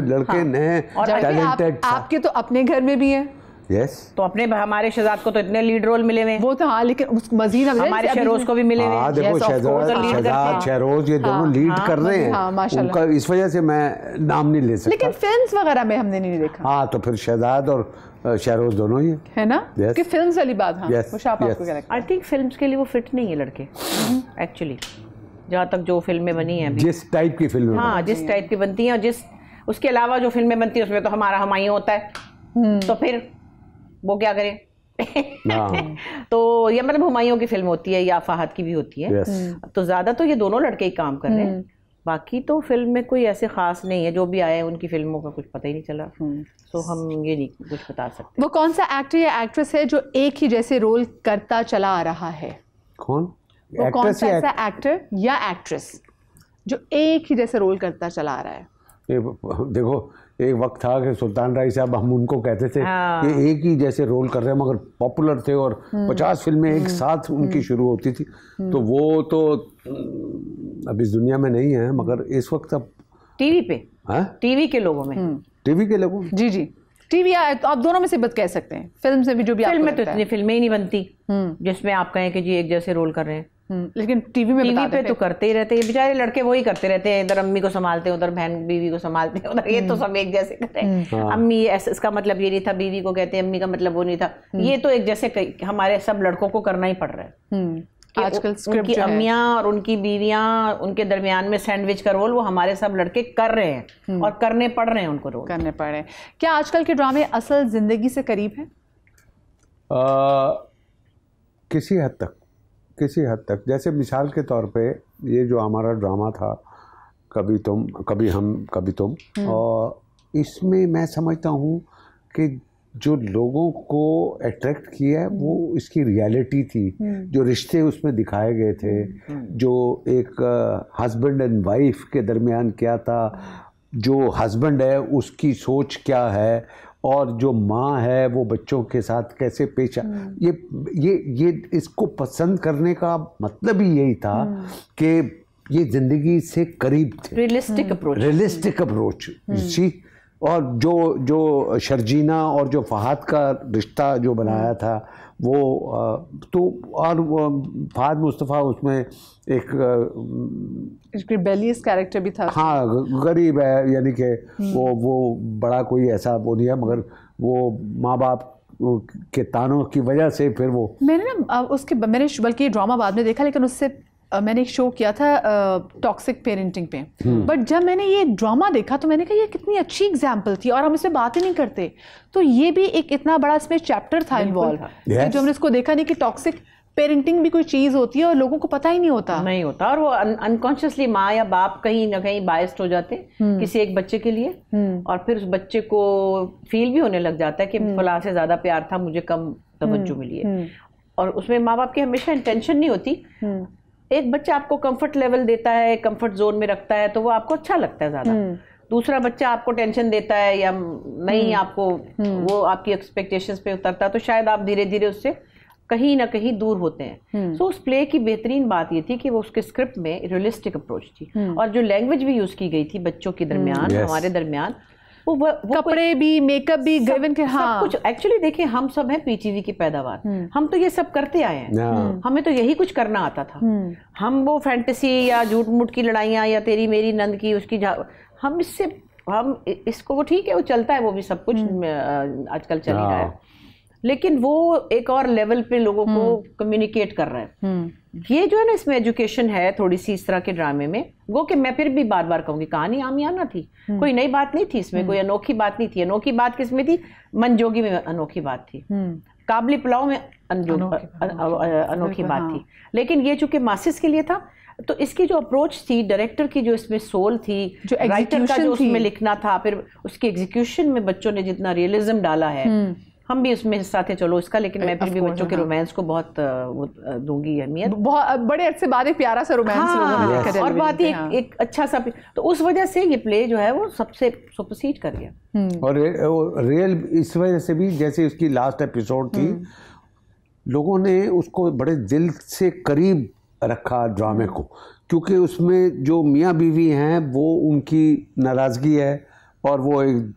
लड़के नए टैलेंटेड। आपके तो अपने घर में भी है। यस, तो अपने हमारे शहजाद को तो इतने लीड रोल मिले हुए, वो तो हाँ, लेकिन मजीद हमारे शहरोज को भी मिले हुए। हाँ, देखो शहजाद शहरोज ये दोनों लीड कर रहे हैं उनका, इस वजह से मैं नाम नहीं ले सकता। लेकिन फिल्म्स वगैरह में हमने नहीं देखा। हाँ, तो फिर शहजाद और शहरोज दोनों ही है ना, कि फिल्म्स वाली बात। हाँ, आई थिंक फिल्म्स के लिए वो फिट नहीं है लड़के एक्चुअली, जहाँ तक जो फिल्में बनी हैं, जिस टाइप की फिल्में, हाँ जिस टाइप की बनती हैं, और जिस उसके अलावा जो फिल्में बनती है उसमें तो हमारा हुमायूं होता है, तो फिर वो क्या करे? तो ये मतलब हुमायूं की फिल्म होती है या फहद की भी होती है, तो ज्यादा तो ये दोनों लड़के ही काम कर रहे हैं। बाकी तो फिल्म में कोई ऐसे खास नहीं है, जो भी आए उनकी फिल्मों का कुछ पता ही नहीं चला, तो हम ये नहीं कुछ बता सकते। वो कौन सा एक्टर या एक्ट्रेस है जो एक ही जैसे रोल करता चला आ रहा है? कौन? वो कौन सा ऐसा एक्टर या एक्ट्रेस जो एक ही जैसे रोल करता चला आ रहा है? देखो, एक वक्त था कि सुल्तान राय साहब, हम उनको कहते थे कि एक ही जैसे रोल कर रहे हैं, मगर पॉपुलर थे और 50 फिल्में एक साथ उनकी शुरू होती थी। तो वो तो अब इस दुनिया में नहीं है, मगर इस वक्त अब टीवी पे, टीवी के लोगों में, टीवी के लोगों में, जी जी, टीवी तो आप दोनों में से बत कह सकते हैं। फिल्म से भी जो भी फिल्म में तो इतनी फिल्में ही नहीं बनती जिसमें आप कहें कि जी एक जैसे रोल कर रहे हैं, लेकिन टीवी पे तो करते ही रहते हैं बेचारे लड़के, वही करते रहते हैं, इधर अम्मी को संभालते हैं, उधर बहन बीवी को संभालते हैं, उधर ये तो सब एक जैसे करते हैं। अम्मी इसका मतलब ये नहीं था, बीवी को कहते हैं, अम्मी का मतलब वो नहीं था, ये तो एक जैसे हमारे सब लड़कों को करना ही पड़ रहा है। आजकल उनकी अम्मियाँ और उनकी बीवियाँ, उनके दरमियान में सैंडविच का रोल वो हमारे सब लड़के कर रहे हैं और करने पड़ रहे हैं, उनको रोल करने पड़ रहे हैं। क्या आजकल के ड्रामे असल जिंदगी से करीब हैं? किसी हद तक, जैसे मिसाल के तौर पे ये जो हमारा ड्रामा था, कभी तुम कभी हम कभी तुम, और इसमें मैं समझता हूँ कि जो लोगों को अट्रैक्ट किया है वो इसकी रियलिटी थी, जो रिश्ते उसमें दिखाए गए थे, जो एक हस्बैंड एंड वाइफ के दरमियान क्या था, जो हस्बैंड है उसकी सोच क्या है, और जो माँ है वो बच्चों के साथ कैसे पेश आ, ये इसको पसंद करने का मतलब ही यही था कि ये ज़िंदगी से करीब थे, रियलिस्टिक अप्रोच जी। और जो शर्जीना और जो फहद का रिश्ता जो बनाया था वो तो, और फहद मुस्तफ़ा उसमें एक रिबेलियस कैरेक्टर भी था। हाँ, गरीब है, यानी कि वो बड़ा कोई ऐसा वो नहीं है, मगर वो माँ बाप के तानों की वजह से फिर वो मैंने बल्कि ड्रामा बाद में देखा, लेकिन उससे मैंने एक शो किया था टॉक्सिक पेरेंटिंग पे, बट जब मैंने ये ड्रामा देखा तो मैंने कहा ये कितनी अच्छी एग्जाम्पल थी और हम इसमें बात ही नहीं करते। तो ये भी एक इतना बड़ा इसमें चैप्टर था इन्वॉल्व, जो हमने इसको देखा नहीं कि टॉक्सिक पेरेंटिंग भी कोई चीज़ होती है और लोगों को पता ही नहीं होता और वो अनकॉन्शियसली माँ या बाप कहीं ना कहीं बायस्ड हो जाते किसी एक बच्चे के लिए, और फिर उस बच्चे को फील भी होने लग जाता है कि फलां से ज़्यादा प्यार था, मुझे कम तवज्जो मिली है। और उसमें माँ बाप की हमेशा इंटेंशन नहीं होती। एक बच्चा आपको कंफर्ट लेवल देता है, कंफर्ट जोन में रखता है, तो वो आपको अच्छा लगता है ज़्यादा। दूसरा बच्चा आपको टेंशन देता है या नहीं, आपको वो आपकी एक्सपेक्टेशंस पे उतरता है, तो शायद आप धीरे धीरे उससे कहीं ना कहीं दूर होते हैं। सो उस प्ले की बेहतरीन बात ये थी कि वो उसके स्क्रिप्ट में रियलिस्टिक अप्रोच थी, और जो लैंग्वेज भी यूज़ की गई थी बच्चों के दरमियान, हमारे दरमियान, वो कपड़े भी, मेकअप भी, गिवन के, हाँ, सब कुछ। एक्चुअली देखिए, हम सब हैं पीटीवी की पैदावार, हम तो ये सब करते आए हैं, हमें तो यही कुछ करना आता था। हम वो फैंटेसी या झूठ मूठ की लड़ाइयाँ या तेरी मेरी नंद की उसकी, हम इसको, वो ठीक है, वो चलता है, वो भी सब कुछ आजकल चल ही रहा है, लेकिन वो एक और लेवल पे लोगों को कम्युनिकेट कर रहा है। ये जो है ना, इसमें एजुकेशन है थोड़ी सी इस तरह के ड्रामे में, वो कि मैं फिर भी बार बार कहूँगी, कहानी आमियाना थी, कोई नई बात नहीं थी इसमें, कोई अनोखी बात नहीं थी। अनोखी बात किसमें थी? मंजोगी में अनोखी बात थी, काबली पुलाव में अनोखी बात थी। लेकिन ये चूंकि मासिस के लिए था, तो इसकी जो अप्रोच थी, डायरेक्टर की जो इसमें सोल थी, जो राइटर का जो उसमें लिखना था, फिर उसके एग्जीक्यूशन में बच्चों ने जितना रियलिज्म डाला है, हम भी उसमें हिस्सा थे, चलो इसका, लेकिन मैं फिर भी बच्चों के रोमांस को बहुत दूंगी अहमियत। बहुत बड़े अरसे बाद एक प्यारा सा रोमांस लोगों ने देखा, और बात एक अच्छा सा, तो उस वजह से ये प्ले जो है वो सबसे सुपरसीड कर गया। और रियल इस वजह से भी, जैसे उसकी लास्ट एपिसोड थी, लोगों ने उसको बड़े दिल से करीब रखा ड्रामे को, क्योंकि उसमें जो मियाँ बीवी हैं वो उनकी नाराज़गी है, और वो एक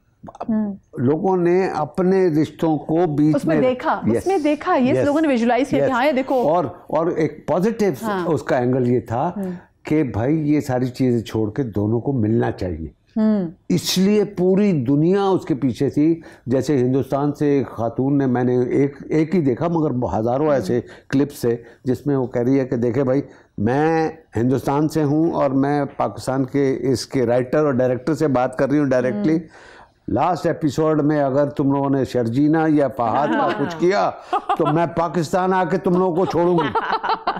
लोगों ने अपने रिश्तों को बीच उसमें देखा, ये लोगों ने विजुलाइज किया कि हाँ ये देखो। और एक पॉजिटिव उसका एंगल ये था कि भाई ये सारी चीज़ें छोड़ के दोनों को मिलना चाहिए, इसलिए पूरी दुनिया उसके पीछे थी। जैसे हिंदुस्तान से एक खातून ने, मैंने एक ही देखा मगर हज़ारों ऐसे क्लिप्स है जिसमें वो कह रही है कि देखे भाई, मैं हिंदुस्तान से हूँ और मैं पाकिस्तान के इसके राइटर और डायरेक्टर से बात कर रही हूँ डायरेक्टली। लास्ट एपिसोड में अगर तुम लोगों ने शर्जीना या फहद का कुछ किया तो मैं पाकिस्तान आके तुम लोगों को छोड़ूंगी।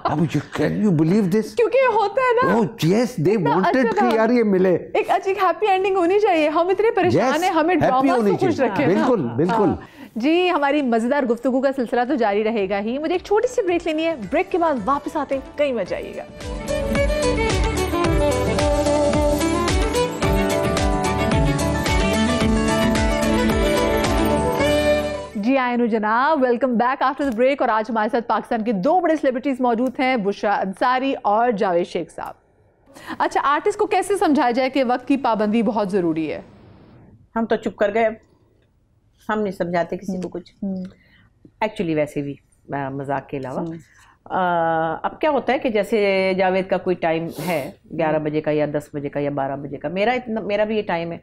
अब कैन यू बिलीव दिस? क्योंकि होता है ना, ओह यस, दे वांटेड कि यार ये मिले, एक अच्छी हैप्पी एंडिंग होनी चाहिए। हम इतने परेशान हैं, हमें ड्रामा से खुश रखें। बिल्कुल बिल्कुल जी, हमारी मजेदार गुफ्तगू का सिलसिला तो जारी रहेगा ही। मुझे एक छोटी सी ब्रेक लेनी है, ब्रेक के बाद वापस आते हैं, कहीं मत जाइएगा। जी आयनु जनाब, welcome back after the break. और आज हमारे साथ पाकिस्तान के दो बड़े सेलिब्रिटीज मौजूद हैं, बुशरा अंसारी और जावेद शेख साहब। अच्छा, आर्टिस्ट को कैसे समझाया जाए कि वक्त की पाबंदी बहुत ज़रूरी है? हम तो चुप कर गए, हम नहीं समझाते किसी को कुछ। एक्चुअली वैसे भी मजाक के अलावा अब क्या होता है कि जैसे जावेद का कोई टाइम है 11 बजे का या 10 बजे का या 12 बजे का, मेरा भी ये टाइम है।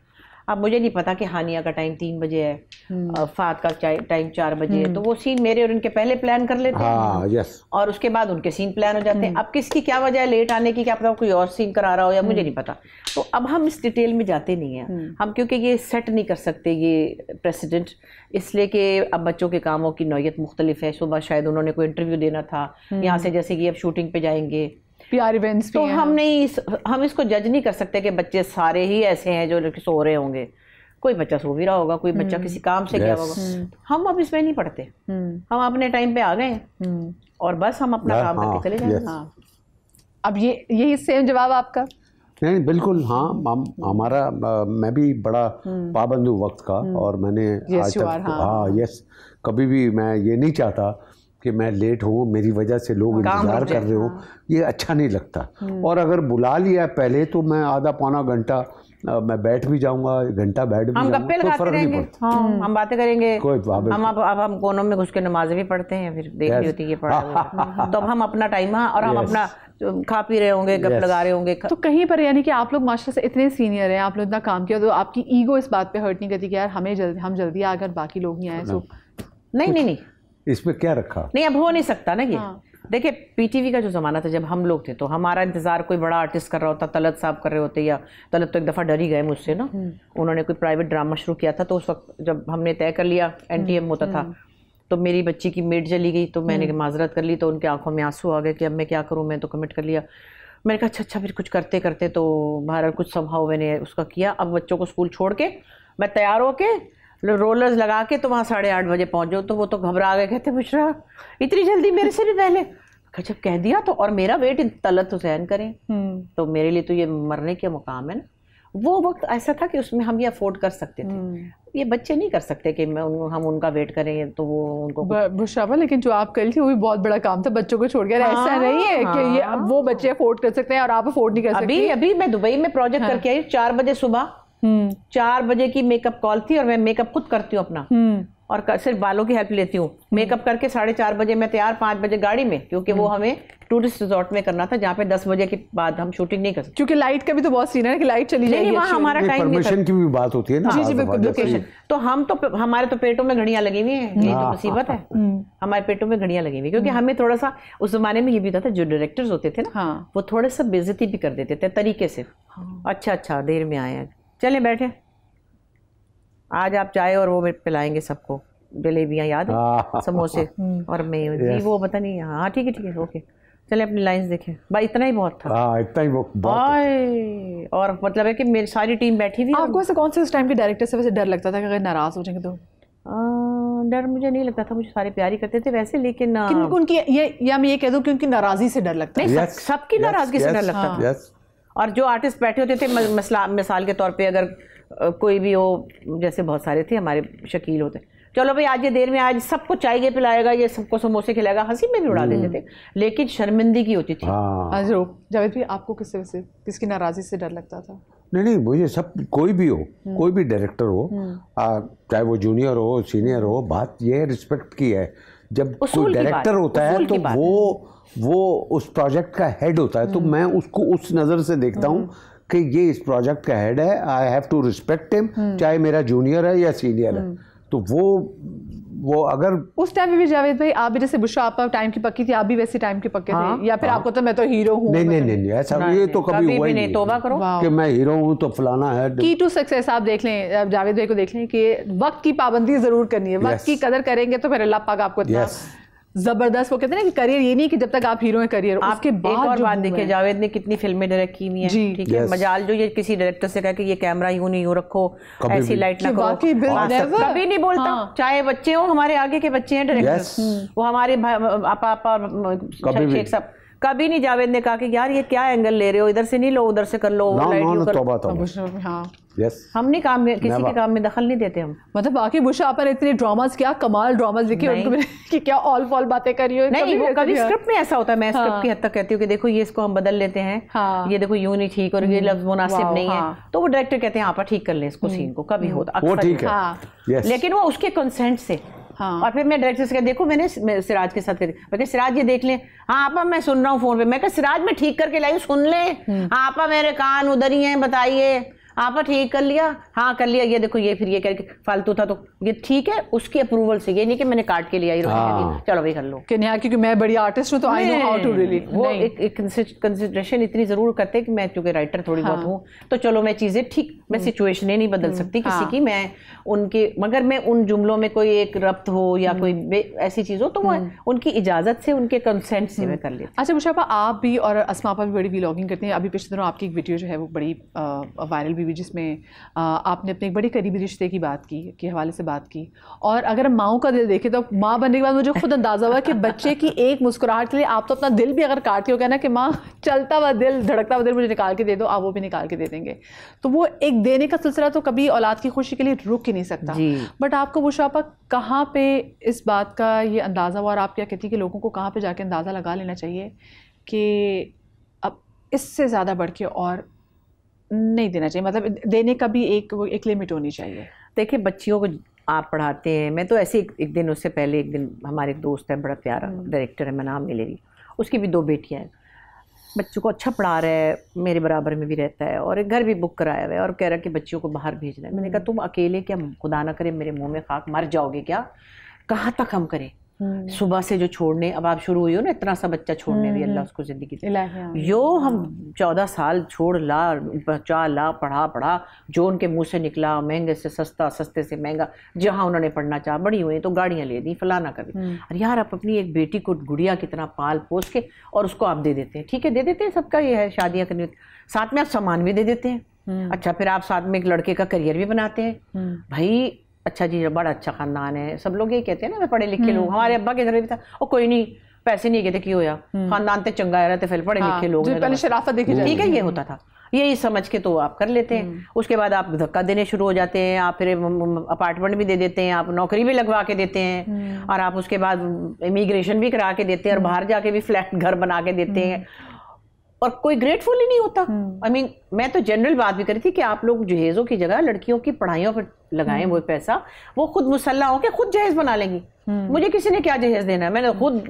अब मुझे नहीं पता कि हानिया का टाइम 3 बजे है, फात का टाइम 4 बजे है, तो वो सीन मेरे और उनके पहले प्लान कर लेते हैं। यस। और उसके बाद उनके सीन प्लान हो जाते हैं। अब किसकी क्या वजह है लेट आने की, क्या पता कोई और सीन करा रहा हो या मुझे नहीं पता। तो अब हम इस डिटेल में जाते नहीं हैं हम, क्योंकि ये सेट नहीं कर सकते ये प्रेसिडेंट, इसलिए कि अब बच्चों के कामों की नौयत मुख्तलिफ है। सुबह शायद उन्होंने कोई इंटरव्यू देना था यहाँ से, जैसे कि अब शूटिंग पे जाएंगे, PR इवेंट्स तो हम इसको जज नहीं कर सकते कि बच्चे सारे ही ऐसे हैं जो सो रहे होंगे। कोई बच्चा सो भी रहा होगा, कोई बच्चा किसी काम से गया होगा। हम अब इसमें नहीं पढ़ते, हम अपने टाइम पे आ गए और बस हम अपना काम करके चले जाएंगे। अब यही सेम जवाब आपका? नहीं बिल्कुल, हाँ हमारा मैं भी बड़ा पाबंद हूँ वक्त का, और मैंने आज तक यस कभी भी मैं ये नहीं चाहता कि मैं लेट हूँ, मेरी वजह से लोग इंतज़ार कर रहे हो, ये अच्छा नहीं लगता। और अगर बुला लिया पहले तो मैं आधा पौना घंटा मैं बैठ भी जाऊंगा, घंटा बैठ भी जाऊंगा, कोई फर्क नहीं पड़ता। हम बातें करेंगे, हम अब हम कोनों में घुस के नमाजें भी पढ़ते हैं, फिर देख रही होती है पढ़ा तो अब हम अपना टाइम और हम अपना खा पी रहे होंगे, गप लगा रहे होंगे। तो कहीं पर यानी कि आप लोग माशाल्लाह से इतने सीनियर हैं, आप लोग इतना काम किया, तो आपकी ईगो इस बात पे हर्ट नहीं करती कि यार हम जल्दी आ गए, बाकी लोग नहीं आए? तो नहीं इसमें क्या रखा? नहीं, अब हो नहीं सकता ना ये। देखिए पीटीवी का जो ज़माना था जब हम लोग थे, तो हमारा इंतज़ार कोई बड़ा आर्टिस्ट कर रहा होता, तलत साहब कर रहे होते, या तलत तो एक दफ़ा डर ही गए मुझसे ना, उन्होंने कोई प्राइवेट ड्रामा शुरू किया था, तो उस वक्त जब हमने तय कर लिया NTM होता था, तो मेरी बच्ची की मेड चली गई, तो मैंने माजरत कर ली, तो उनकी आंखों में आंसू आ गए कि अब मैं क्या करूँ, मैं तो कमिट कर लिया। मैंने कहा अच्छा फिर कुछ करते करते तो बाहर कुछ संभाव मैंने उसका किया। अब बच्चों को स्कूल छोड़ के मैं तैयार होके रोलर्स लगा के तो वहाँ 8:30 बजे पहुँच जाओ, तो वो तो घबरा गए, कहते बुशरा इतनी जल्दी, मेरे से भी पहले। जब कह दिया तो, और मेरा वेट तलत हुसैन करें, तो मेरे लिए तो ये मरने के मुकाम है ना। वो वक्त ऐसा था कि उसमें हम ये अफोर्ड कर सकते थे, ये बच्चे नहीं कर सकते कि हम उनका वेट करें, तो वो उनको बुशरा। लेकिन जो आप कर रही थी वो भी बहुत बड़ा काम था, बच्चों को छोड़ कर। ऐसा नहीं है कि ये वो बच्चे अफोर्ड कर सकते हैं और आप अफोर्ड नहीं कर सकते। अभी मैं दुबई में प्रोजेक्ट करके आई, 4 बजे सुबह, 4 बजे की मेकअप कॉल थी, और मैं मेकअप खुद करती हूँ अपना, और सिर्फ बालों की हेल्प लेती हूँ। मेकअप करके 4:30 बजे मैं तैयार, 5 बजे गाड़ी में, क्योंकि वो हमें टूरिस्ट रिजॉर्ट में करना था, जहाँ पे 10 बजे के बाद हम शूटिंग नहीं कर सकते, क्योंकि लाइट का भी तो बहुत सीन है कि लाइट चली जाएगी। वहाँ हमारा टाइम परमिशन की भी बात होती है ना। जी बिल्कुल, लोकेशन। तो हम तो हमारे तो पेटों में घड़ियां लगी हुई हैं, ये तो मुसीबत है, हमारे पेटों में घड़ियां लगी हुई, क्योंकि हमें थोड़ा सा उस जमाने में ये भी होता था, जो डायरेक्टर्स होते थे ना, वो थोड़ा सा बेइज्जती भी कर देते थे तरीके से। अच्छा देर में आए हैं, चले बैठे, आज आप चाय और वो पिलाएंगे सबको, जलेबियाँ याद है, समोसे और मैं जी वो पता नहीं। हाँ ठीक है ओके, चले अपनी लाइंस देखें भाई, इतना ही बहुत था। इतना ही बहुत। और मतलब है कि मेरी सारी टीम बैठी थी। आपको ऐसे कौन से उस टाइम के डायरेक्टर से वैसे डर लगता था कि अगर नाराज हो जाएंगे तो? डर मुझे नहीं लगता था, मुझे सारे प्यार ही करते थे वैसे, लेकिन उनकी या मैं ये कह दूं कि उनकी नाराजगी से डर लगता है। सबकी नाराजगी से डर लगता था। और जो आर्टिस्ट बैठे होते थे, मिसाल के तौर पे अगर कोई भी हो, जैसे बहुत सारे थे हमारे शकील होते, चलो भाई आज ये देर में, आज सबको चाय पिलाएगा, ये सबको समोसे खिलाएगा, हंसी में भी उड़ा देते थे, लेकिन शर्मिंदगी होती थी। जावेद भाई, आपको किसकी नाराजगी से डर लगता था? नहीं मुझे सब, कोई भी हो, कोई भी डायरेक्टर हो, चाहे वो जूनियर हो सीनियर हो, बात ये रिस्पेक्ट की है। जब कोई डायरेक्टर होता है तो वो उस प्रोजेक्ट का हेड होता है, तो मैं उसको उस नज़र से देखता हूँ कि ये इस प्रोजेक्ट का हेड है, I have to respect him, चाहे मेरा जूनियर है या सीनियर है। तो वो अगर उस टाइम में भी जावेद भाई, आप भी जैसे बुशरा आपका टाइम की पक्की थी, आप भी वैसे टाइम के पक्के थे, या फिर आपको तो मैं तो हीरो हूँ? नहीं ऐसा ये तो कभी हुआ ही नहीं। तौबा करो कि मैं हीरो हूँ तो फलाना है। की टू सक्सेस आप देख लें, जावेद भाई को देख लें कि वक्त की पाबंदी जरूर करनी है, वक्त की कदर करेंगे तो फिर अल्लाह पाक आपको जबरदस्त, वो कहते हैं ना कि करियर ये नहीं कि जब तक आप हीरो हैं करियर, उसके बाद एक और बात देखिए, जावेद ने कितनी फिल्में डायरेक्ट की हुई हैं, ठीक है, मजाल जो ये किसी डायरेक्टर से कहा कि ये कैमरा यूं नहीं यूं रखो, ऐसी लाइट ना करो, कभी नहीं बोलता। चाहे बच्चे हो, हमारे आगे के बच्चे हैं डायरेक्टर, वो हमारे आपा शेख साहब, कभी नहीं जावेद ने कहा कि यार ये क्या एंगल ले रहे हो, इधर से नहीं लो उधर से कर लो, हम नहीं काम में किसी के काम में दखल नहीं देते हम। मतलब बाकी बुशा पर इतने ड्रामास, क्या कमाल ड्रामास लिखे उनको कि क्या ऑल फॉल बातें करी हो। नहीं, वो कभी स्क्रिप्ट में ऐसा होता है, मैं स्क्रिप्ट की हद तक कहती हूँ कि देखो ये इसको हम बदल लेते हैं, ये देखो यूं नहीं ठीक और ये लफ्ज मुनासिब नहीं है, तो वो डायरेक्टर कहते हैं आप ठीक कर ले इसको सीन को, कभी होता अक्सर, लेकिन वो उसके कंसेंट से। और फिर मैं डायरेक्टर से कहा देखो मैंने सिराज के साथ करी, मैं कहा सिराज ये देख लें, हाँ आपा मैं सुन रहा हूँ फोन पे, मैं कहा सिराज मैं ठीक करके लाई हूँ सुन ले, हाँ आपा मेरे कान उधर ही हैं बताइए, आपा ठीक कर लिया, हाँ कर लिया, ये देखो ये फिर ये करके फालतू था तो ये ठीक है, उसकी अप्रूवल से, ये नहीं कि मैंने काट के लिया चलो भाई कर लो कि नहीं, क्योंकि मैं बड़ी आर्टिस्ट हूँ तो I know how to relate. वो एक कंसिडरेशन इतनी जरूर करते हैं कि मैं क्योंकि राइटर थोड़ी बहुत हूँ तो चलो मैं चीजें ठीक, मैं सिचुएशनें नहीं बदल सकती किसी की, मैं उनके, मगर मैं उन जुमलों में कोई एक रब्त हो या कोई ऐसी चीज हो तो वो उनकी इजाजत से, उनके कंसेंट से मैं कर लेती। अच्छा मुशाफा, आप भी और अस्मा भी बड़ी व्लॉगिंग करती हैं, अभी पिछले दिनों आपकी एक वीडियो जो है वो बड़ी वायरल भी, जिसमें आपने अपने एक बड़ी करीबी रिश्ते की बात की, के हवाले से बात की, और अगर माओं का दिल देखे तो माँ बनने के बाद मुझे खुद अंदाजा हुआ कि बच्चे की एक मुस्कुराहट के लिए आप तो अपना दिल भी अगर काटती हो, कहना कि माँ चलता हुआ दिल, धड़कता हुआ दिल मुझे निकाल के दे दो, आप वो भी निकाल के दे देंगे, तो वो एक देने का सिलसिला तो कभी औलाद की खुशी के लिए रुक ही नहीं सकता। बट आपको मुशाफा कहाँ पे इस बात का ये अंदाज़ा हुआ, और आप क्या कहती है कि लोगों को कहाँ पे जाके अंदाज़ा लगा लेना चाहिए कि अब इससे ज़्यादा बढ़ के और नहीं देना चाहिए, मतलब देने का भी एक लिमिट होनी चाहिए। देखिए बच्चियों को आप पढ़ाते हैं, मैं तो ऐसे एक दिन, उससे पहले एक दिन हमारे एक दोस्त है, बड़ा प्यारा डायरेक्टर है, मैं नाम नहीं ले रही, उसकी भी 2 बेटियां हैं, बच्चों को अच्छा पढ़ा रहा है, मेरे बराबर में भी रहता है और एक घर भी बुक कराया हुआ है, और कह रहा है कि बच्चियों को बाहर भेजना है। मैंने कहा तुम अकेले क्या, खुदा ना करे मेरे मुंह में खाक, मर जाओगे क्या, कहाँ तक हम करें, सुबह से जो छोड़ने, अब आप शुरू हुई हो ना इतना सा बच्चा छोड़ने भी, अल्लाह उसको जिंदगी यो हम 14 साल छोड़ ला, बचा ला, पढ़ा जो उनके मुंह से निकला, महंगे से सस्ता, सस्ते से महंगा, जहाँ उन्होंने पढ़ना चाहा, बड़ी हुई तो गाड़ियाँ ले दी, फलाना कभी। अरे यार आप अपनी एक बेटी को गुड़िया की तरह पाल पोस के और उसको आप दे देते हैं, ठीक है दे देते हैं, सबका ये है, शादियाँ करनी, साथ में आप सामान भी दे देते हैं, अच्छा फिर आप साथ में एक लड़के का करियर भी बनाते हैं, भाई अच्छा जी बड़ा अच्छा खानदान है, सब लोग यही कहते हैं ना, पढ़े लिखे लोग, हमारे अब्बा के घर में भी था, और कोई नहीं पैसे नहीं कहते क्यों होया, खानदान तो चंगा है रहते, फिर पढ़े लिखे लोग, पहले शराफत देखी जाती, ठीक है, ये होता था, यही समझ के तो आप कर लेते हैं। उसके बाद आप धक्का देने शुरू हो जाते हैं, आप फिर अपार्टमेंट भी दे देते हैं, आप नौकरी भी लगवा के देते हैं, और आप उसके बाद इमिग्रेशन भी करा के देते हैं, और बाहर जाके भी फ्लैट घर बना के देते हैं, और कोई ग्रेटफुल ही नहीं होता। आई मीन मैं तो जनरल बात भी करी थी कि आप लोग जहेज़ों की जगह लड़कियों की पढ़ाइयों पर लगाएं वो पैसा, वो खुद मुसल्ला होकर खुद जहेज बना लेंगी, मुझे किसी ने क्या जहेज देना है, मैंने खुद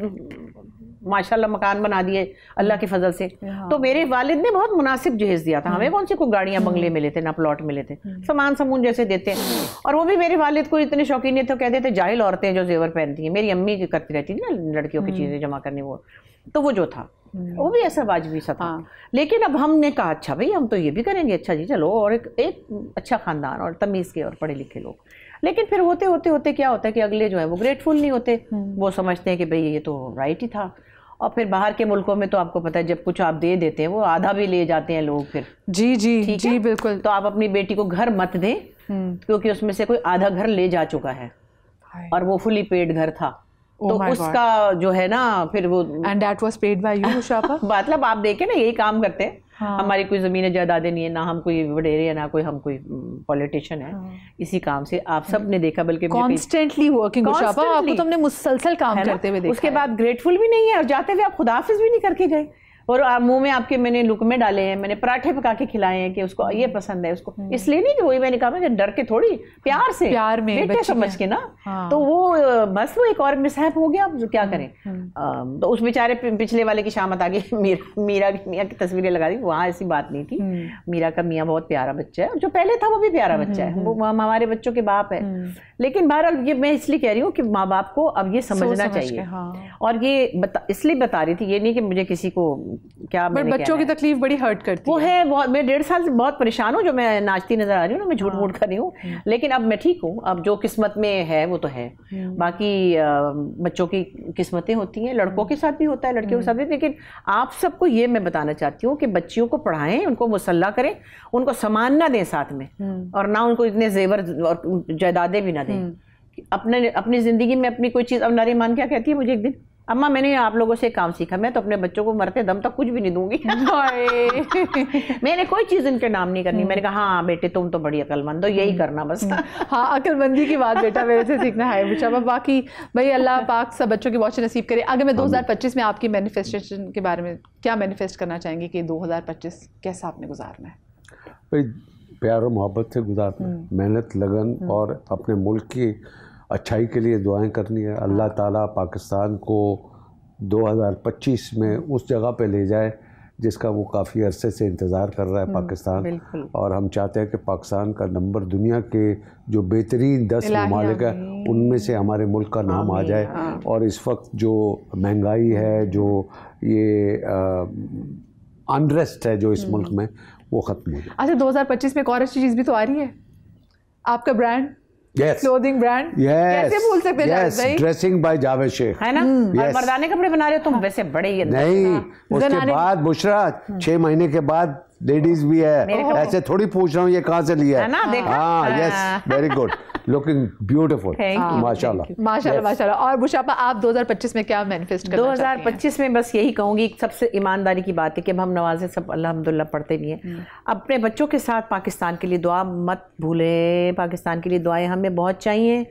माशाल्लाह मकान बना दिए अल्लाह के फजल से। तो मेरे वालिद ने बहुत मुनासिब जहेज दिया था, हमें कौन सी कोई गाड़ियां बंगले मिले थे ना प्लॉट मिले थे, सामान समून जैसे देते हैं, और वो भी मेरे वालिद को इतने शौकीन नहीं थे, कहते थे जाहिल औरतें जो जेवर पहनती हैं, मेरी अम्मी करती रहती थी ना लड़कियों की चीज़ें जमा करनी, वो जो था वो भी ऐसा वाजिबी सा था। लेकिन अब हमने कहा अच्छा भाई हम तो ये भी करेंगे, अच्छा जी चलो, और एक अच्छा खानदान और तमीज़ के और पढ़े लिखे लोग, लेकिन फिर होते होते होते क्या होता है कि अगले जो है वो ग्रेटफुल नहीं होते, वो समझते हैं कि भाई ये तो राइट ही था, और फिर बाहर के मुल्कों में तो आपको पता है जब कुछ आप दे देते हैं वो आधा भी ले जाते हैं लोग फिर। जी जी जी बिल्कुल। तो आप अपनी बेटी को घर मत दें, क्योंकि उसमें से कोई आधा घर ले जा चुका है और वो फुली पेड घर था, तो उसका जो है ना फिर वो, and that was paid by you मुशाफा। मतलब आप देखें ना यही काम करते हैं, हमारी कोई ज़मीनें जायदादें नहीं है, ना हम कोई वडेरे है, ना कोई हम कोई पॉलिटिशियन है, इसी काम से आप सब ने देखा, बल्कि कॉन्स्टेंटली वर्किंग मुशाफा, आपको तो हमने मुसलसल काम करते हुए देखा। उसके बाद ग्रेटफुल भी नहीं है, और जाते हुए आप खुदा हाफिज भी नहीं करके गए, और मुंह में आपके मैंने लुकमे डाले हैं, मैंने पराठे पका के खिलाए हैं कि उसको ये पसंद है, उसको इसलिए नहीं कि वही मैंने कहा मैं डर के थोड़ी, प्यार से, प्यार में बेटे समझ के ना। तो वो बस वो एक और मिसहैप हो गया, अब क्या करें। तो उस बेचारे पिछले वाले की शामत आ गई, मीरा की तस्वीरें लगा दी, वहाँ ऐसी बात नहीं थी, मीरा का मियाँ बहुत प्यारा बच्चा है, जो पहले था वो भी प्यारा बच्चा है, वो हमारे बच्चों के बाप है। लेकिन बहरहाल ये मैं इसलिए कह रही हूँ कि माँ बाप को अब ये समझना चाहिए, और ये इसलिए बता रही थी, ये नहीं कि मुझे किसी को क्या मैंने बच्चों की तकलीफ बड़ी हर्ट करती वो है बहुत। मैं 1.5 साल से बहुत परेशान हूँ, जो मैं नाचती नजर आ रही हूँ ना, मैं झूठ मूठ कर रही हूँ, लेकिन अब मैं ठीक हूँ। अब जो किस्मत में है वो तो है। बाकी बच्चों की किस्मतें होती हैं, लड़कों के साथ भी होता है, लड़कियों के साथ भी। लेकिन आप सबको ये मैं बताना चाहती हूँ कि बच्चियों को पढ़ाएं, उनको मुसल्ला करें, उनको सामान ना दें साथ में, और ना उनको इतने जेवर और जायदादें भी ना दें। अपनी जिंदगी में अपनी कोई चीज़। अब नारीमान क्या कहती है मुझे एक दिन, अम्मा मैंने आप लोगों से काम सीखा, मैं तो अपने बच्चों को मरते दम तक कुछ भी नहीं दूंगी। मैंने कोई चीज़ इनके नाम नहीं करनी। मैंने कहा हाँ बेटे तुम तो बड़ी अकलमंद हो, यही करना बस। हाँ, अकलमंदी की बात बेटा मेरे से सीखना है मुशाबा। बाकी भाई अल्लाह पाक सब बच्चों की बहुत नसीब करे। अगर मैं 2025 में आपकी मैनिफेस्टेशन के बारे में क्या मैनिफेस्ट करना चाहेंगे कि 2025 कैसा आपने गुजारना है? भाई प्यार और मोहब्बत से गुजारना, मेहनत लगन और अपने मुल्क की अच्छाई के लिए दुआएं करनी है। अल्लाह ताला पाकिस्तान को 2025 में उस जगह पे ले जाए जिसका वो काफ़ी अरसे से इंतज़ार कर रहा है पाकिस्तान। और हम चाहते हैं कि पाकिस्तान का नंबर दुनिया के जो बेहतरीन 10 ममालिक है उनमें से हमारे मुल्क का नाम आ जाए। और इस वक्त जो महंगाई है, जो ये अनरेस्ट है जो इस मुल्क में, वो ख़त्म हो जाए। अच्छा, 2025 में एक और अच्छी चीज़ भी तो आ रही है, आपका ब्रांड, क्लोथिंग ब्रांड। कैसे भूल सकते हैं? ड्रेसिंग बाय जावेद शेख, है ना? और मर्दाने कपड़े बना रहे हो तुम, वैसे बड़े ही नहीं। उसके बाद बुशरा 6 महीने के बाद लेडीज भी है। ऐसे थोड़ी पूछ रहा हूँ ये कहाँ से लिया है ना? देखा? हाँ, yes, very good, looking beautiful, माशाल्लाह माशाल्लाह माशाल्लाह। और बुशापा आप 2025 में क्या मैनिफेस्ट करना चाहते हैं? 2025 में बस यही कहूँगी, सबसे ईमानदारी की बात है कि अब हम नवाज़े सब अल्हम्दुलिल्लाह पढ़ते भी हैं। अपने बच्चों के साथ पाकिस्तान के लिए दुआ मत भूलें। पाकिस्तान के लिए दुआएं हमें बहुत चाहिए।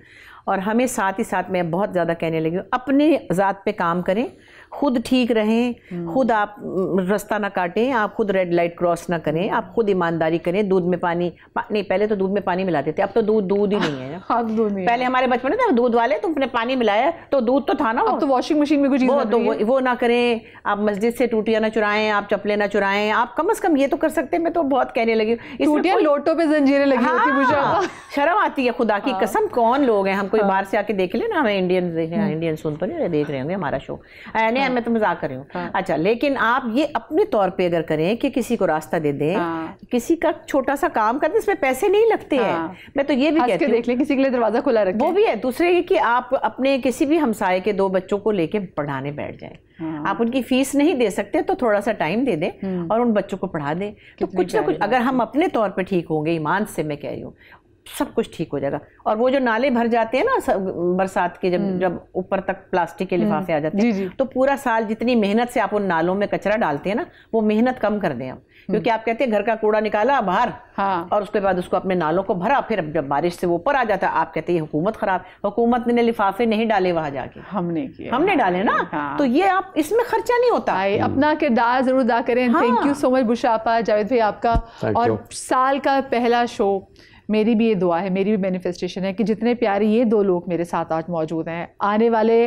और हमें साथ ही साथ मैं बहुत ज़्यादा कहने लगी हूँ, अपने ज़ात पे काम करें, खुद ठीक रहें, खुद आप रास्ता ना काटें, आप खुद रेड लाइट क्रॉस ना करें, आप खुद ईमानदारी करें। दूध में पानी नहीं, पहले तो दूध में पानी मिलाते थे, अब तो दूध ही नहीं है। हाँ, दूध नहीं। पहले हमारे बचपन में था दूध वाले, तुमने पानी मिलाया तो दूध तो था ना। अब तो वॉशिंग मशीन में कुछ वो ना करें। आप मस्जिद से टूटियाँ ना चुराएं, आप चप्पलें ना चुराएं। आप कम से कम ये तो कर सकते हैं। मैं तो बहुत कहने लगी, टूटियाँ लोटों पे जंजीरें लगी होती, मुझे शर्म आती है खुदा की कसम। कौन लोग हैं, हम कोई बाहर से आके देख ले ना, हमें इंडियन सुन तो नहीं देख रहे होंगे हमारा शो, नहीं मैं तो मजाक कर रही हूँ। अच्छा, लेकिन आप ये अपने तौर पे अगर करें कि किसी को रास्ता दे दें, किसी का छोटा सा काम करते, इसमें पैसे नहीं लगते हैं। मैं तो ये भी कहती हूँ, देख लें, किसी के लिए दरवाजा खुला रखें, वो भी है। दूसरे ये कि आप अपने किसी भी हमसाये के 2 बच्चों को लेके पढ़ाने बैठ जाएं। आप उनकी फीस नहीं दे सकते तो थोड़ा सा टाइम दे दें और उन बच्चों को पढ़ा दें। तो कुछ ना कुछ अगर हम अपने तौर पे ठीक होंगे, ईमान से मैं कह रही हूँ, सब कुछ ठीक हो जाएगा। और वो जो नाले भर जाते हैं ना बरसात के, जब ऊपर तक प्लास्टिक के लिफाफे आ जाते हैं, तो पूरा साल जितनी मेहनत से आप उन नालों में कचरा डालते हैं ना, वो मेहनत कम कर दें आप। क्योंकि आप कहते हैं घर का कूड़ा निकाला बाहर, और उसके बाद उसको अपने नालों को भरा, फिर जब बारिश से वो ऊपर आ जाता है, आप कहते हैं हुकूमत खराब। हुकूमत ने लिफाफे नहीं डाले वहां जाके, हमने डाले ना। तो ये आप, इसमें खर्चा नहीं होता। अपना किरदार जरूर अदा करें। थैंक यू सो मच बुशापा, जावेद भाई आपका। और साल का पहला शो, मेरी भी ये दुआ है, मेरी भी मैनिफेस्टेशन है कि जितने प्यारे ये 2 लोग मेरे साथ आज मौजूद हैं, आने वाले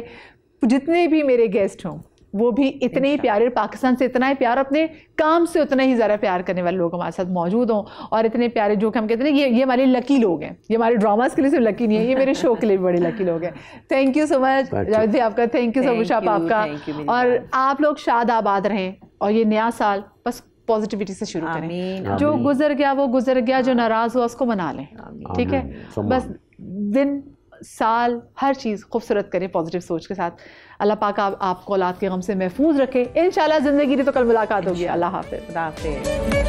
जितने भी मेरे गेस्ट हों वो भी इतने ही प्यारे, पाकिस्तान से इतना ही प्यार, अपने काम से उतना ही ज़्यादा प्यार करने वाले लोग हमारे साथ मौजूद हों। और इतने प्यारे जो कि हम कहते हैं ये हमारे लकी लोग हैं, ये हमारे ड्रामास के लिए सिर्फ लकी नहीं है, ये मेरे शो के लिए भी बड़े लकी लोग हैं। Thank you so much Javed भाई आपका, थैंक यू सो मच आपका। और आप लोग शाद आबाद रहें और ये नया साल बस पॉजिटिविटी से शुरू करें। जो गुजर गया वो गुजर गया, जो नाराज़ हुआ उसको मना लें, ठीक है? बस दिन साल हर चीज़ खूबसूरत करें पॉजिटिव सोच के साथ। अल्लाह पाक आपको औलाद के गम से महफूज रखे। इंशाल्लाह ज़िंदगी तो कल मुलाकात होगी। अल्लाह हाफ़िज़।